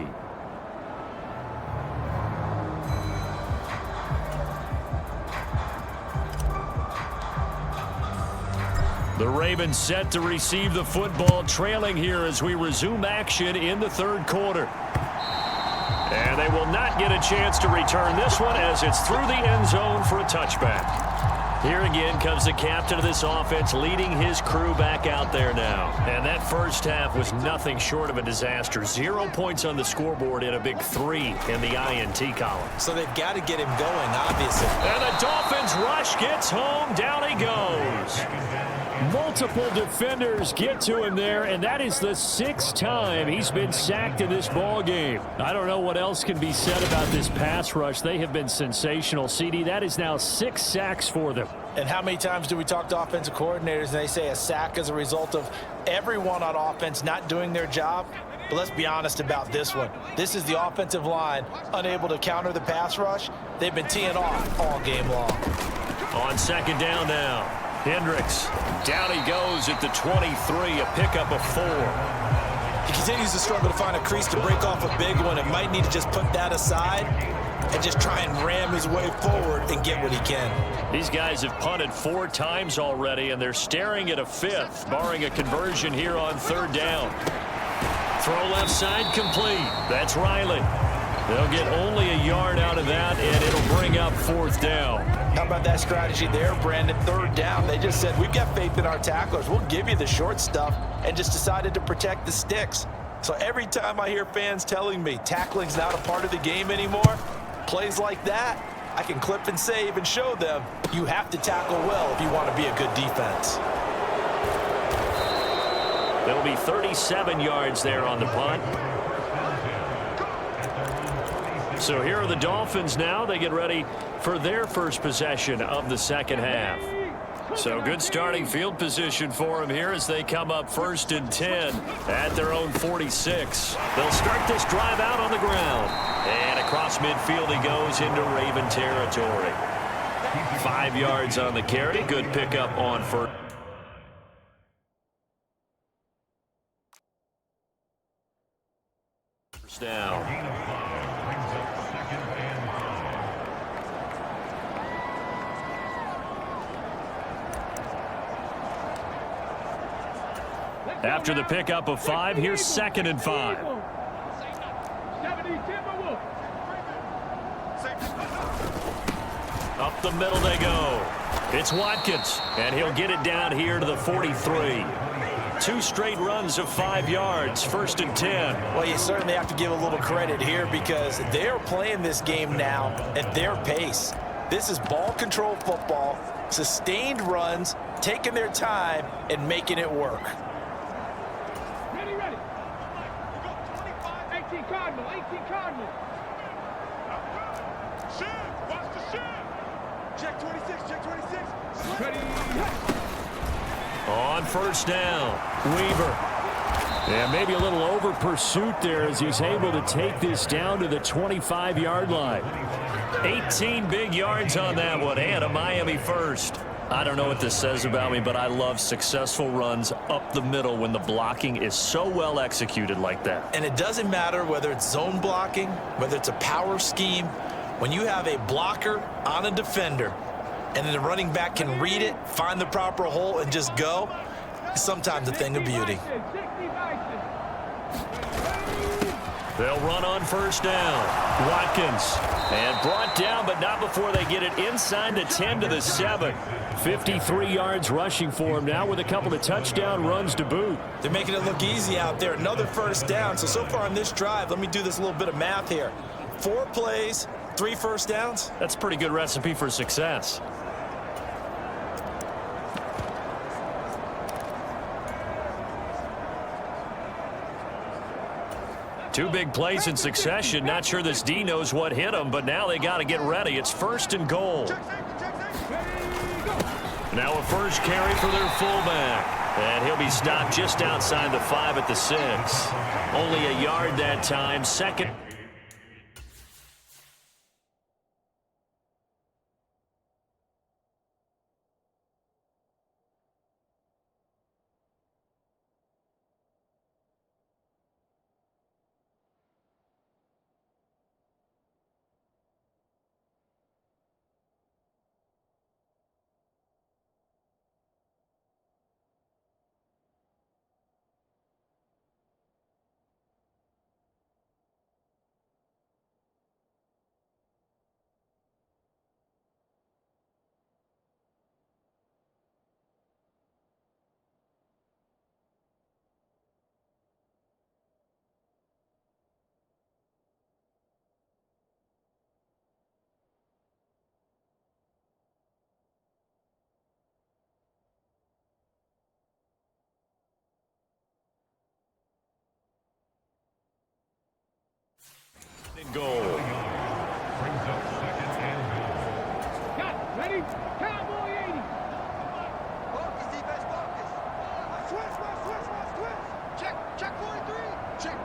The Ravens set to receive the football, trailing here as we resume action in the 3rd quarter. And they will not get a chance to return this one as it's through the end zone for a touchback. Here again comes the captain of this offense leading his crew back out there now. And that first half was nothing short of a disaster. 0 points on the scoreboard and a big 3 in the INT column.
So they've got to get him going, obviously.
And the Dolphins rush gets home. Down he goes.
Multiple defenders get to him there, and that is the 6th time he's been sacked in this ball game. I don't know what else can be said about this pass rush. They have been sensational. CD, that is now 6 sacks for them.
And how many times do we talk to offensive coordinators and they say a sack is a result of everyone on offense not doing their job? But let's be honest about this one. This is the offensive line unable to counter the pass rush. They've been teeing off all game long.
On 2nd down now. Hendricks, down he goes at the 23, a pickup of 4.
He continues to struggle to find a crease to break off a big one and might need to just put that aside and just try and ram his way forward and get what he can.
These guys have punted 4 times already, and they're staring at a 5th, barring a conversion here on 3rd down. Throw left side complete. That's Riley. They'll get only a yard out of that, and it'll bring up 4th down.
How about that strategy there, Brandon? 3rd down. They just said, we've got faith in our tacklers. We'll give you the short stuff, and just decided to protect the sticks. So every time I hear fans telling me tackling's not a part of the game anymore, plays like that, I can clip and save and show them you have to tackle well if you want to be a good defense.
There'll be 37 yards there on the punt. So here are the Dolphins now. They get ready for their first possession of the second half. So good starting field position for them here as they come up 1st and 10 at their own 46. They'll start this drive out on the ground. And across midfield he goes into Raven territory. 5 yards on the carry. Good pickup on first down. After the pickup of 5, here's 2nd and 5. Up the middle they go. It's Watkins, and he'll get it down here to the 43. 2 straight runs of 5 yards, 1st and 10.
Well, you certainly have to give a little credit here because they're playing this game now at their pace. This is ball control football, sustained runs, taking their time and making it work.
Ready, ready. 18 Cardinal, 18 Cardinal.
Watch the shift. Check 26, check 26.
Ready.
On 1st down, Weaver.
Yeah, maybe a little over pursuit there as he's able to take this down to the 25-yard line.
18 big yards on that one, and a Miami first. I don't know what this says about me, but I love successful runs up the middle when the blocking is so well executed like that.
And it doesn't matter whether it's zone blocking, whether it's a power scheme. When you have a blocker on a defender and then the running back can read it, find the proper hole, and just go, it's sometimes a thing of beauty.
They'll run on 1st down. Watkins. And brought down, but not before they get it inside the 10 to the 7.
53 yards rushing for him now with a couple of touchdown runs to boot.
They're making it look easy out there. Another 1st down. So far on this drive, let me do this little bit of math here. 4 plays, 3 1st downs.
That's a pretty good recipe for success. Two big plays in succession. Not sure this D knows what hit him, but now they got to get ready. It's 1st and goal. Now a first carry for their fullback. And he'll be stopped just outside the 5 at the 6. Only a yard that time. 2nd. Goal.
Got ready. Cowboy 80.
Focus, defense, focus. Switch. Check 43. Check.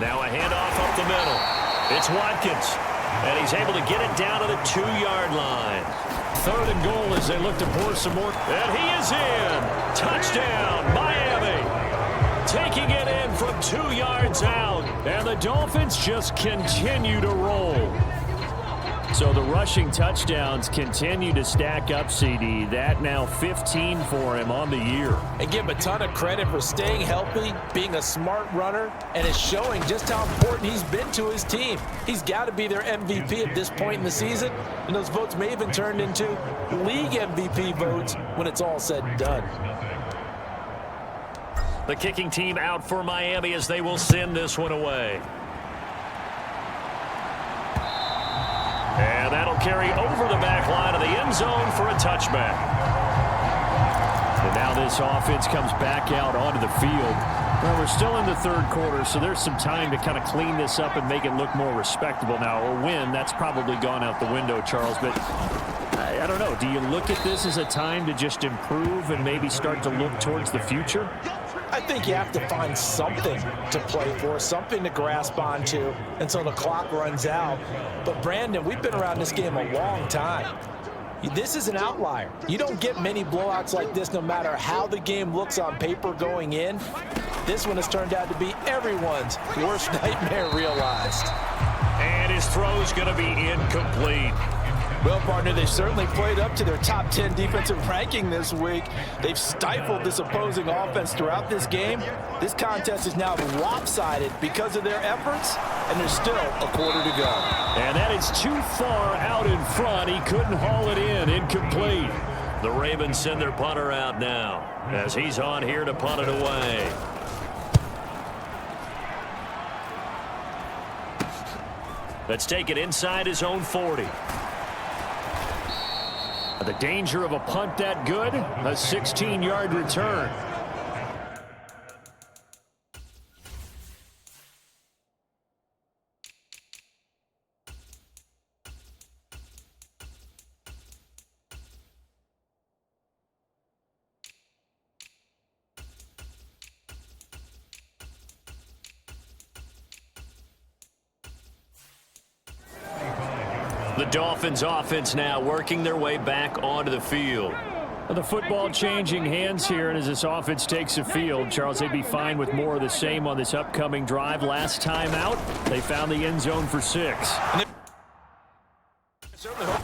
Now a handoff up the middle. It's Watkins. And he's able to get it down to the 2-yard line.
3rd and goal as they look to pour some more.
And he is in. Touchdown, Miami. Taking it in from 2 yards out.
And the Dolphins just continue to roll. So the rushing touchdowns continue to stack up, CD. That now 15 for him on the year.
And give him a ton of credit for staying healthy, being a smart runner, and it's showing just how important he's been to his team. He's got to be their MVP at this point in the season, and those votes may have been turned into league MVP votes when it's all said and done.
The kicking team out for Miami as they will send this one away. And that'll carry over the back line of the end zone for a touchback.
And now this offense comes back out onto the field. Well, we're still in the 3rd quarter, so there's some time to kind of clean this up and make it look more respectable now. A win, that's probably gone out the window, Charles, but I don't know. Do you look at this as a time to just improve and maybe start to look towards the future?
I think you have to find something to play for, something to grasp onto until the clock runs out. But, Brandon, we've been around this game a long time. This is an outlier. You don't get many blowouts like this no matter how the game looks on paper going in. This one has turned out to be everyone's worst nightmare realized.
And his throw's going to be incomplete.
Well, partner, they certainly played up to their top 10 defensive ranking this week. They've stifled this opposing offense throughout this game. This contest is now lopsided because of their efforts, and there's still a quarter to go.
And that is too far out in front. He couldn't haul it in. Incomplete.
The Ravens send their punter out now as he's on here to punt it away. Let's take it inside his own 40.
The danger of a punt that good, a 16-yard return.
The Dolphins offense now working their way back onto the field.
The football changing hands here, and as this offense takes the field, Charles, they'd be fine with more of the same on this upcoming drive. Last time out, they found the end zone for 6.
Certainly hope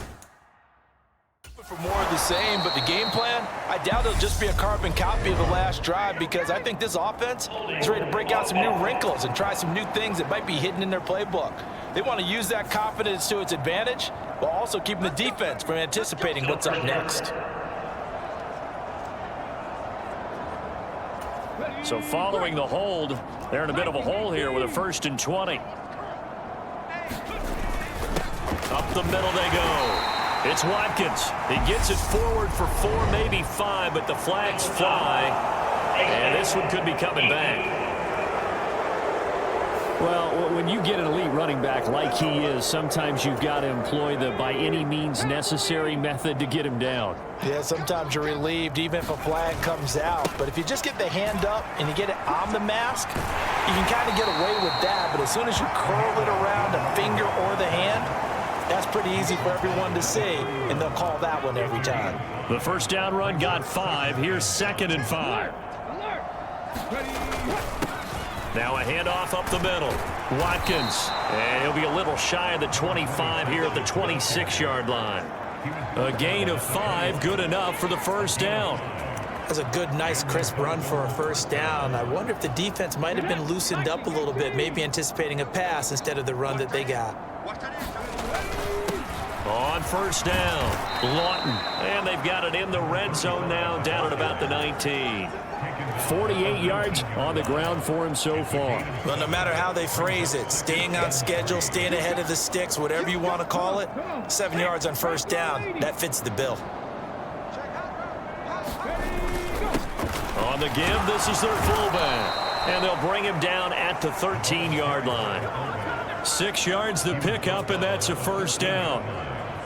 for more of the same, but the game plan, I doubt it'll just be a carbon copy of the last drive, because I think this offense is ready to break out some new wrinkles and try some new things that might be hidden in their playbook. They want to use that confidence to its advantage, while also keeping the defense from anticipating what's up next.
So following the hold, they're in a bit of a hole here with a 1st and 20.
Up the middle they go. It's Watkins. He gets it forward for 4, maybe 5, but the flags fly. And this one could be coming back.
Well, when you get an elite running back like he is, sometimes you've got to employ the by any means necessary method to get him down.
Yeah, sometimes you're relieved even if a flag comes out. But if you just get the hand up and you get it on the mask, you can kind of get away with that. But as soon as you curl it around a finger or the hand, that's pretty easy for everyone to see, and they'll call that one every time.
The first down run got 5. Here's 2nd and 5.
Now a handoff up the middle. Watkins. And he'll be a little shy of the 25 here at the 26-yard line. A gain of 5, good enough for the first down.
That's a good, nice, crisp run for a first down. I wonder if the defense might have been loosened up a little bit, maybe anticipating a pass instead of the run that they got.
On first down, Lawton. And they've got it in the red zone now, down at about the 19.
48 yards on the ground for him so far.
Well, no matter how they phrase it, staying on schedule, staying ahead of the sticks, whatever you want to call it, 7 yards on first down, that fits the bill.
On the give, this is their fullback. And they'll bring him down at the 13-yard line. 6 yards the pickup, and that's a first down.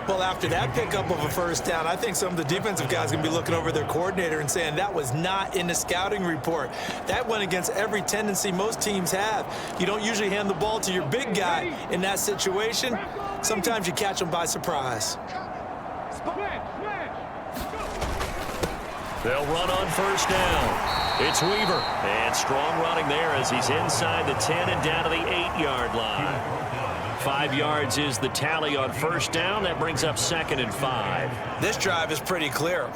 Well, after that pickup of a first down, I think some of the defensive guys are going to be looking over their coordinator and saying that was not in the scouting report. That went against every tendency most teams have. You don't usually hand the ball to your big guy in that situation. Sometimes you catch them by surprise.
They'll run on first down. It's Weaver. And strong running there as he's inside the 10 and down to the 8-yard line. 5 yards is the tally on first down. That brings up 2nd and 5.
This drive is pretty clear.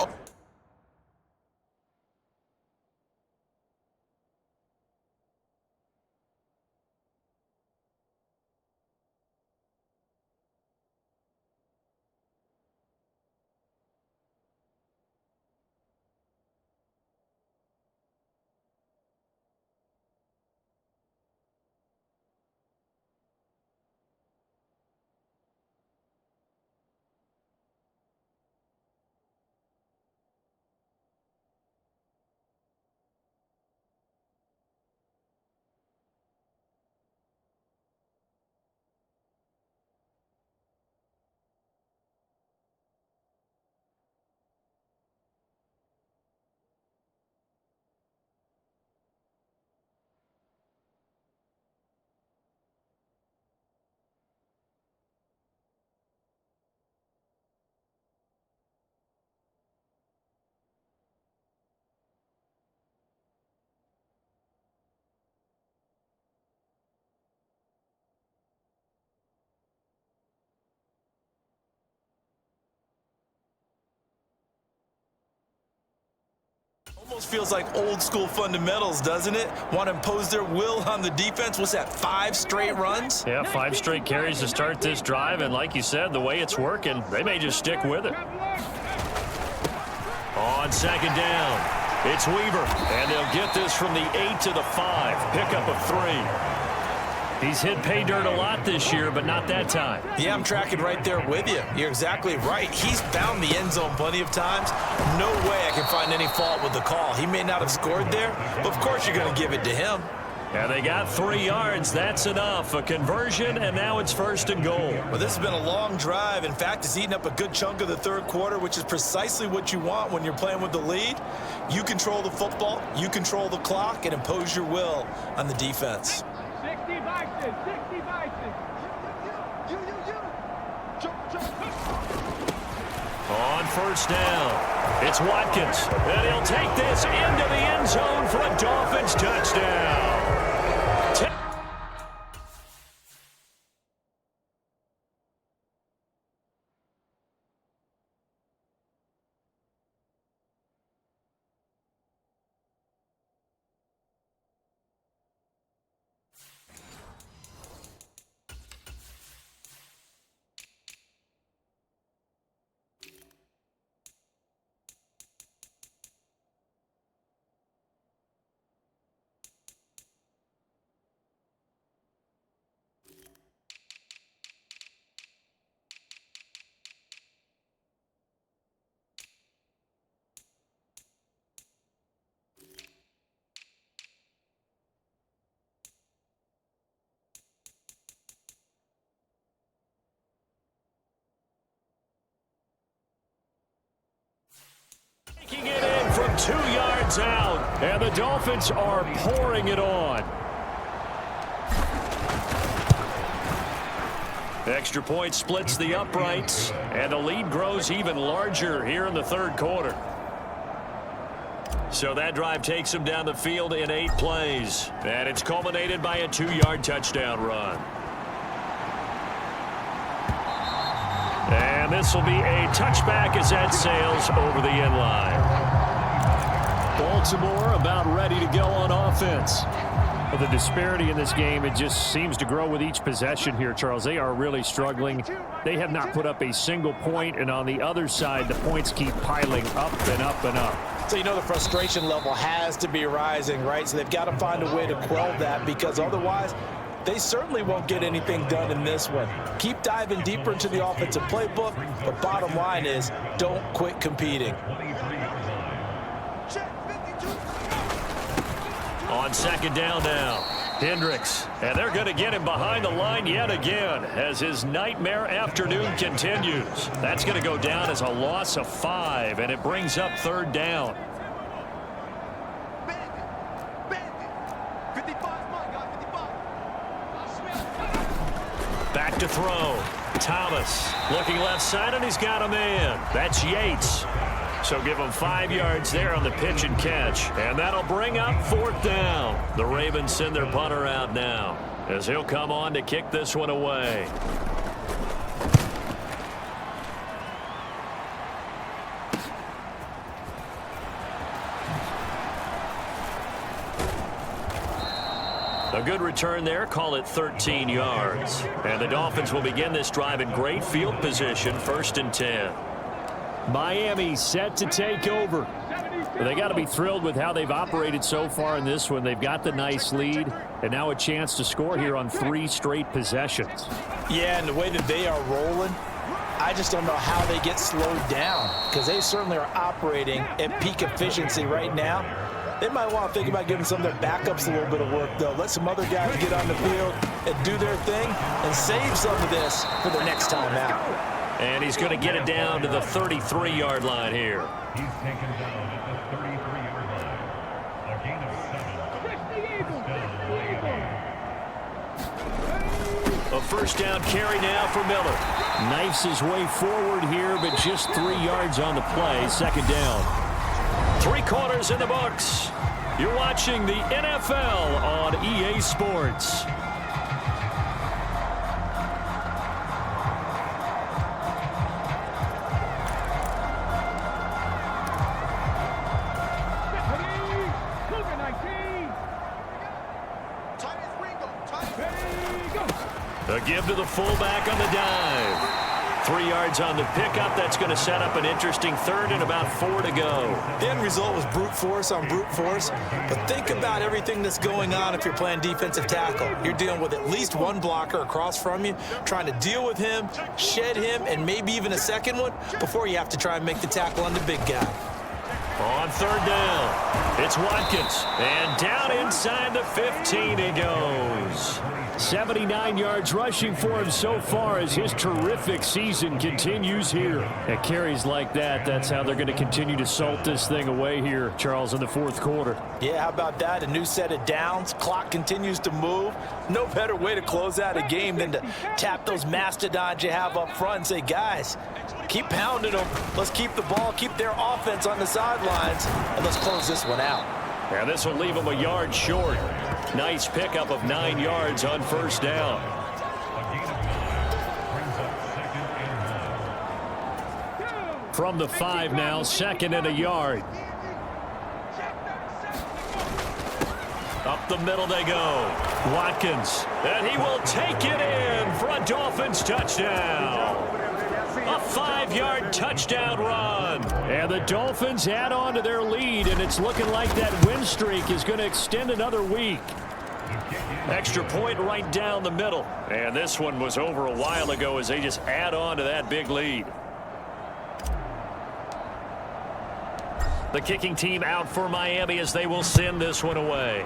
Almost feels like old school fundamentals, doesn't it? Want to impose their will on the defense. What's that, 5 straight runs?
Yeah, 5 straight carries to start this drive, and like you said, the way it's working, they may just stick with it.
On second down, it's Weaver, and they'll get this from the 8 to the 5. Pickup of 3. He's hit pay dirt a lot this year, but not that time.
Yeah, I'm tracking right there with you. You're exactly right. He's found the end zone plenty of times. No way I can find any fault with the call. He may not have scored there, but of course you're going to give it to him.
And they got 3 yards. That's enough. A conversion, and now it's 1st and goal.
Well, this has been a long drive. In fact, it's eaten up a good chunk of the third quarter, which is precisely what you want when you're playing with the lead. You control the football, you control the clock, and impose your will on the defense.
60 Vikings, 60 Vikings.
On 1st down, it's Watkins, and he'll take this into the end zone for a Dolphins touchdown. Taking it in from 2 yards out, and the Dolphins are pouring it on. Extra point splits the uprights, and the lead grows even larger here in the third quarter. So that drive takes them down the field in 8 plays, and it's culminated by a 2-yard touchdown run. And this will be a touchback as that sails over the end line.
Baltimore about ready to go on offense. Well, the disparity in this game, it just seems to grow with each possession here, Charles. They are really struggling. They have not put up a single point, and on the other side, the points keep piling up and up and up.
So you know the frustration level has to be rising, right? So they've got to find a way to quell that, because otherwise they certainly won't get anything done in this one. Keep diving deeper into the offensive playbook, but bottom line is don't quit competing.
On second down now, Hendricks, and they're going to get him behind the line yet again as his nightmare afternoon continues. That's going to go down as a loss of 5, and it brings up 3rd down. Back to throw. Thomas looking left side, and he's got a man. That's Yates. So give him 5 yards there on the pitch and catch. And that'll bring up 4th down. The Ravens send their punter out now as he'll come on to kick this one away. A good return there, call it 13 yards. And the Dolphins will begin this drive in great field position, 1st and 10.
Miami set to take over. They got to be thrilled with how they've operated so far in this one. They've got the nice lead, and now a chance to score here on 3 straight possessions.
Yeah, and the way that they are rolling, I just don't know how they get slowed down, because they certainly are operating at peak efficiency right now. They might want to think about giving some of their backups a little bit of work, though. Let some other guys get on the field and do their thing and save some of this for their next time out.
And he's going to get it down to the 33-yard line here.
He's taken down at the 33-yard line. A gain of 7.
A 1st down carry now for Miller.
Knifes his way forward here, but just 3 yards on the play. 2nd down.
3 quarters in the books. You're watching the NFL on EA Sports. A give to the fullback on the dive. 3 yards on the pickup. That's going to set up an interesting third and about 4 to go.
The end result was brute force on brute force. But think about everything that's going on if you're playing defensive tackle. You're dealing with at least one blocker across from you, trying to deal with him, shed him, and maybe even a second one before you have to try and make the tackle on the big guy.
On third down, it's Watkins. And down inside the 15 he goes.
79 yards rushing for him so far as his terrific season continues here. At carries like that, that's how they're going to continue to salt this thing away here, Charles, in the fourth quarter.
Yeah, how about that? A new set of downs. Clock continues to move. No better way to close out a game than to tap those mastodons you have up front and say, guys, keep pounding them. Let's keep the ball, keep their offense on the sidelines, and let's close this one out.
And this will leave them a yard short. Nice pickup of 9 yards on first down.
From the 5 now, 2nd and a yard.
Up the middle they go. Watkins, and he will take it in for a Dolphins touchdown. A 5-yard touchdown run.
And the Dolphins add on to their lead, and it's looking like that win streak is going to extend another week.
Extra point right down the middle. And this one was over a while ago as they just add on to that big lead. The kicking team out for Miami as they will send this one away.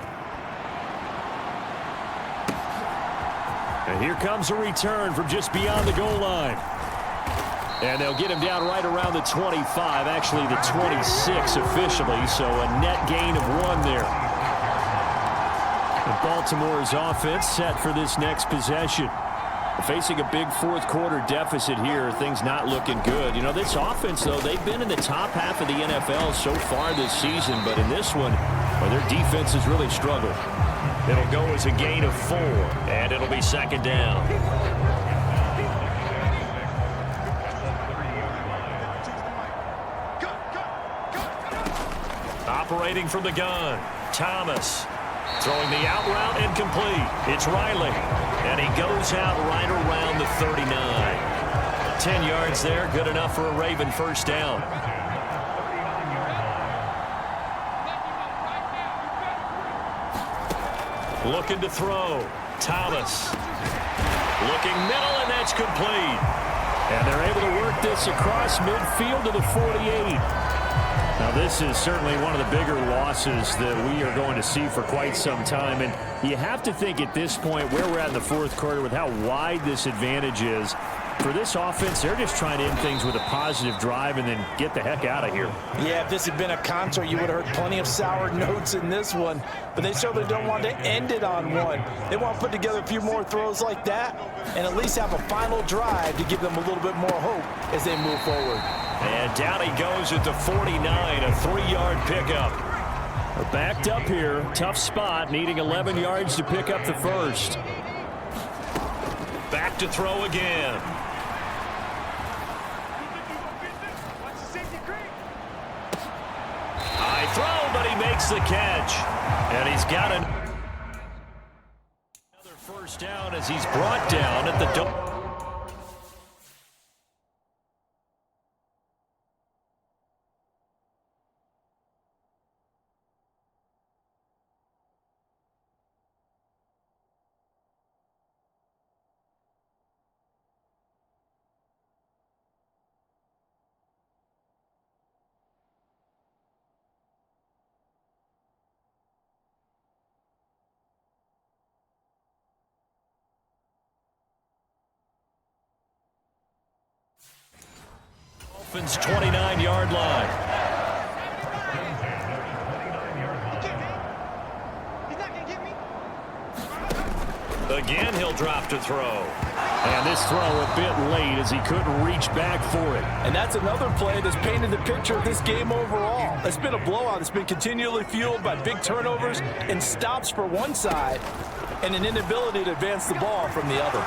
And here comes a return from just beyond the goal line. And they'll get him down right around the 25, actually the 26 officially, so a net gain of 1 there. And Baltimore's offense set for this next possession. Facing a big fourth quarter deficit here, things not looking good. You know, this offense, though, they've been in the top half of the NFL so far this season, but in this one, well, their defense has really struggled.
It'll go as a gain of 4, and it'll be 2nd down. Operating from the gun, Thomas. Throwing the out route incomplete. It's Riley. And he goes out right around the 39. 10 yards there, good enough for a Raven first down. Looking to throw. Thomas. Looking middle, and that's complete.
And they're able to work this across midfield to the 48. Now, this is certainly one of the bigger losses that we are going to see for quite some time. And you have to think at this point where we're at in the fourth quarter with how wide this advantage is. For this offense, they're just trying to end things with a positive drive and then get the heck out of here.
Yeah, if this had been a concert, you would have heard plenty of sour notes in this one. But they certainly don't want to end it on one. They want to put together a few more throws like that and at least have a final drive to give them a little bit more hope as they move forward.
And down he goes at the 49, a 3-yard pickup.
We're backed up here, tough spot, needing 11 yards to pick up the first.
Back to throw again. High throw, but he makes the catch. And he's got another first down as he's brought down at the Dolphins 29-yard line. Again, he'll drop to throw.
And this throw a bit late as he couldn't reach back for it.
And that's another play that's painted the picture of this game overall. It's been a blowout. It's been continually fueled by big turnovers and stops for one side and an inability to advance the ball from the other.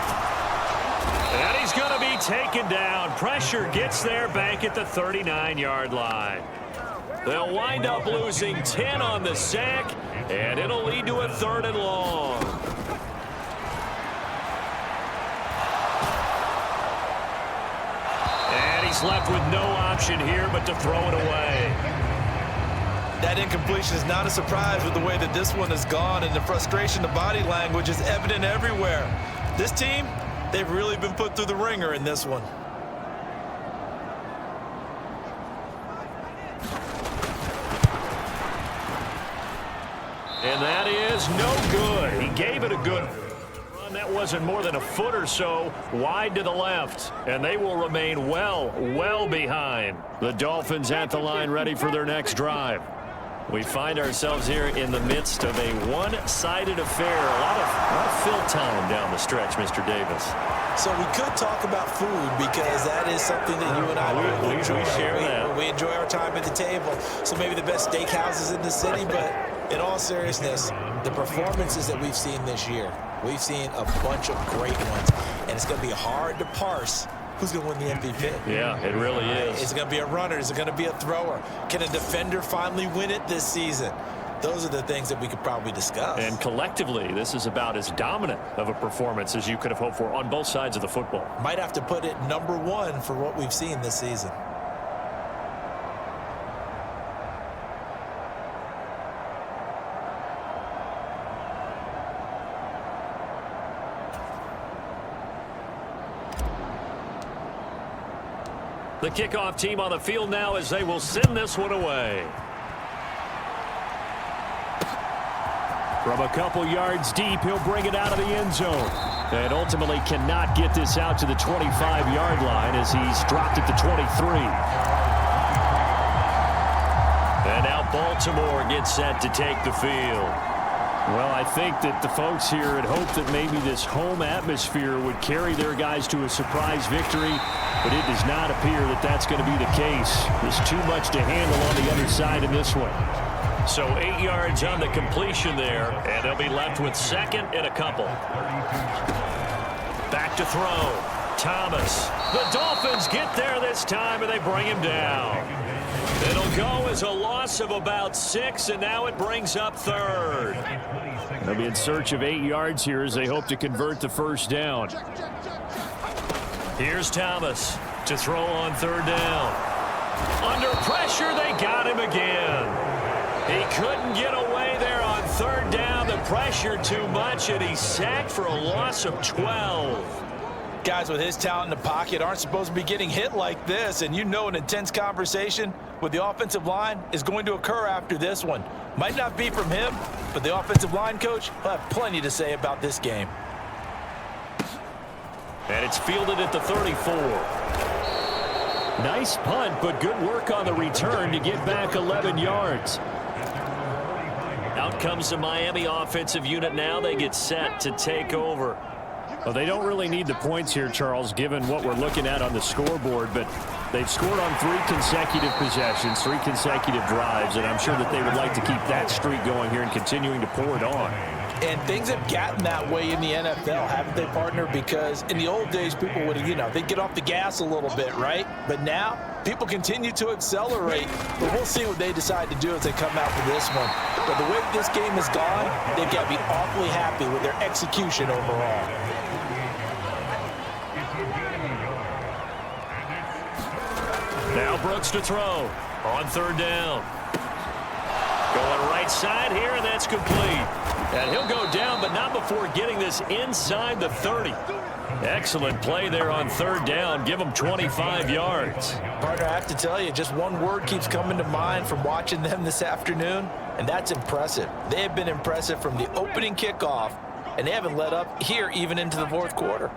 And he's going to be taken down. Pressure gets there back at the 39-yard line. They'll wind up losing 10 on the sack, and it'll lead to a 3rd and long. He's left with no option here but to throw it away.
That incompletion is not a surprise with the way that this one has gone, and the frustration, the body language is evident everywhere. This team, they've really been put through the ringer in this one.
And that is no good. He gave it a good run. That wasn't more than a foot or so wide to the left. And they will remain well behind. The Dolphins at the line ready for their next drive. We find ourselves here in the midst of a one-sided affair. A lot of fill time down the stretch, Mr. Davis.
So we could talk about food because that is something that you and I
we
enjoy.
share that.
We enjoy our time at the table. So maybe the best steakhouses in the city, but in all seriousness, the performances that we've seen this year, we've seen a bunch of great ones, and it's going to be hard to parse who's going to win the MVP.
Yeah, it really is.
Is it going to be a runner? Is it going to be a thrower? Can a defender finally win it this season? Those are the things that we could probably discuss.
And collectively, this is about as dominant of a performance as you could have hoped for on both sides of the football.
Might have to put it #1 for what we've seen this season.
The kickoff team on the field now as they will send this one away.
From a couple yards deep, he'll bring it out of the end zone. And ultimately cannot get this out to the 25-yard line as he's dropped it to 23. And now Baltimore gets set to take the field. Well, I think that the folks here had hoped that maybe this home atmosphere would carry their guys to a surprise victory, but it does not appear that that's going to be the case. There's too much to handle on the other side in this one.
So 8 yards on the completion there, and they'll be left with second and a couple. Back to throw. Thomas. The Dolphins get there this time, and they bring him down. It'll go as a loss of about 6, and now it brings up third.
They'll be in search of 8 yards here as they hope to convert the first down.
Here's Thomas to throw on third down. Under pressure, they got him again. He couldn't get away there on third down. The pressure too much, and he's sacked for a loss of 12.
Guys with his talent in the pocket aren't supposed to be getting hit like this, and you know an intense conversation with the offensive line is going to occur after this one. Might not be from him, but the offensive line coach will have plenty to say about this game.
And it's fielded at the 34.
Nice punt, but good work on the return to get back 11 yards.
Out comes the Miami offensive unit now. They get set to take over.
Well, they don't really need the points here, Charles, given what we're looking at on the scoreboard, but they've scored on 3 consecutive possessions, 3 consecutive drives, and I'm sure that they would like to keep that streak going here and continuing to pour it on.
And things have gotten that way in the NFL, haven't they, partner? Because in the old days, people would, they'd get off the gas a little bit, right? But now, people continue to accelerate. But we'll see what they decide to do as they come out for this one. But the way this game has gone, they've got to be awfully happy with their execution overall.
Now Brooks to throw on third down. Going right side here, and that's complete. And he'll go down, but not before getting this inside the 30. Excellent play there on third down. Give him 25 yards.
Partner, I have to tell you, just one word keeps coming to mind from watching them this afternoon, and that's impressive. They have been impressive from the opening kickoff, and they haven't let up here even into the fourth quarter.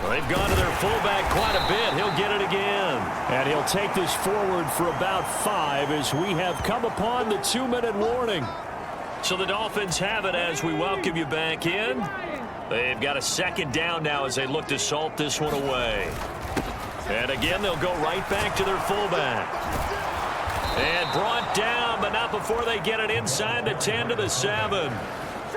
Well, they've gone to their fullback quite a bit. He'll get it again.
And he'll take this forward for about 5 as we have come upon the 2-minute warning.
So the Dolphins have it as we welcome you back in. They've got a second down now as they look to salt this one away. And again, they'll go right back to their fullback. And brought down, but not before they get it inside the 10 to the 7.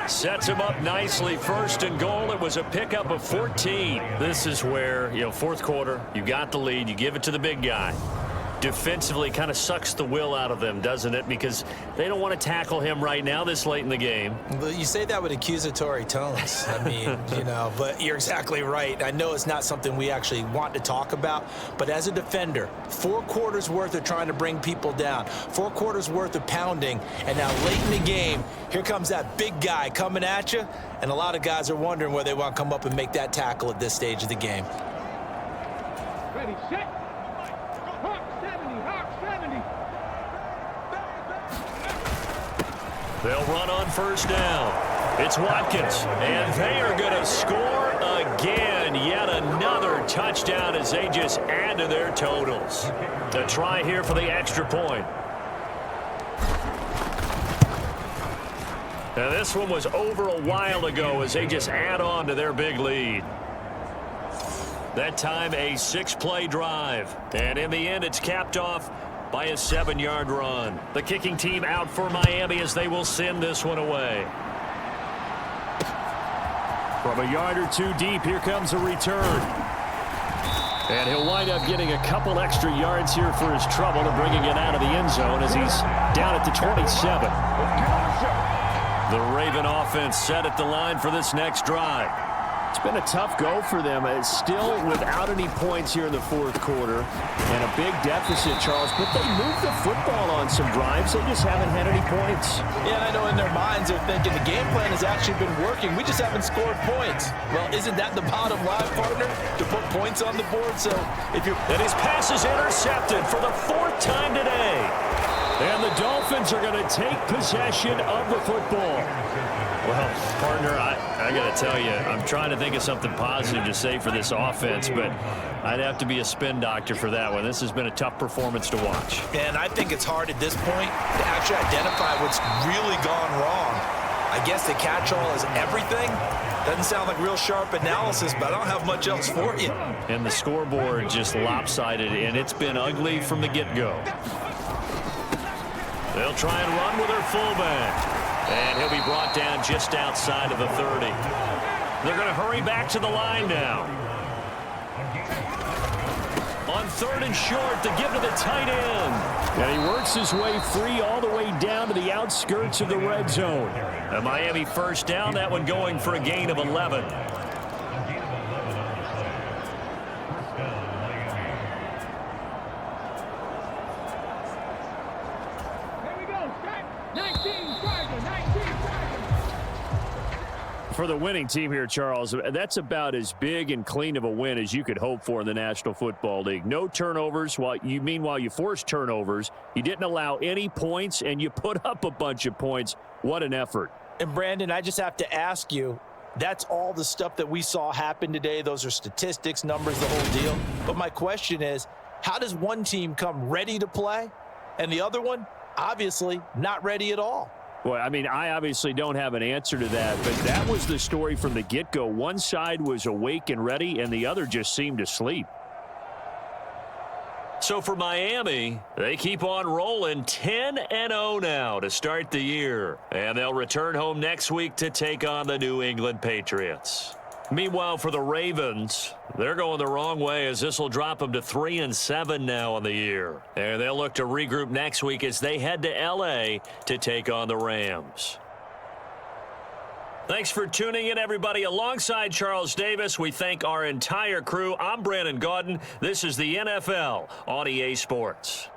Sets him up nicely. First and goal. It was a pickup of 14. This is where, fourth quarter, you got the lead. You give it to the big guy. defensively kind of sucks the will out of them, doesn't it? Because they don't want to tackle him right now this late in the game.
But you say that with accusatory tones. I mean, but you're exactly right. I know it's not something we actually want to talk about, but as a defender, 4 quarters worth of trying to bring people down, 4 quarters worth of pounding, and now late in the game, here comes that big guy coming at you, and a lot of guys are wondering where they want to come up and make that tackle at this stage of the game.
Ready, set. Hawk 70, Hawk 70.
They'll run on first down. It's Watkins, and they are going to score again. Yet another touchdown as they just add to their totals. A try here for the extra point. Now this one was over a while ago as they just add on to their big lead. That time a 6-play drive. And in the end, it's capped off by a 7-yard run. The kicking team out for Miami as they will send this one away.
From a yard or 2 deep, here comes a return. And he'll wind up getting a couple extra yards here for his trouble and bringing it out of the end zone as he's down at the 27. The Raven offense set at the line for this next drive. It's been a tough go for them. It's still without any points here in the 4th quarter and a big deficit, Charles, but they moved the football on some drives. They just haven't had any points.
Yeah, and I know in their minds they're thinking the game plan has actually been working. We just haven't scored points. Well, isn't that the bottom line, partner? To put points on the board. So if you're...
And his pass is intercepted for the 4th time today.
And the Dolphins are going to take possession of the football.
Well, partner, I got to tell you, I'm trying to think of something positive to say for this offense, but I'd have to be a spin doctor for that one. This has been a tough performance to watch.
And I think it's hard at this point to actually identify what's really gone wrong. I guess the catch-all is everything. Doesn't sound like real sharp analysis, but I don't have much else for you.
And the scoreboard just lopsided, and it's been ugly from the get-go. They'll try and run with their fullback. And he'll be brought down just outside of the 30. They're going to hurry back to the line now. On 3rd and short, to give to the tight end.
And he works his way free all the way down to the outskirts of the red zone.
A Miami first down, that one going for a gain of 11.
For the winning team here, Charles, that's about as big and clean of a win as you could hope for in the National Football League. No turnovers. Meanwhile, you forced turnovers. You didn't allow any points, and you put up a bunch of points. What an effort.
And, Brandon, I just have to ask you, that's all the stuff that we saw happen today. Those are statistics, numbers, the whole deal. But my question is, how does one team come ready to play, and the other one, obviously, not ready at all?
Well, I mean, I obviously don't have an answer to that, but that was the story from the get-go. One side was awake and ready, and the other just seemed to sleep.
So for Miami, they keep on rolling 10-0 now to start the year. And they'll return home next week to take on the New England Patriots. Meanwhile, for the Ravens, they're going the wrong way as this will drop them to 3-7 now on the year. And they'll look to regroup next week as they head to L.A. to take on the Rams. Thanks for tuning in, everybody. Alongside Charles Davis, we thank our entire crew. I'm Brandon Gaudin. This is the NFL on EA Sports.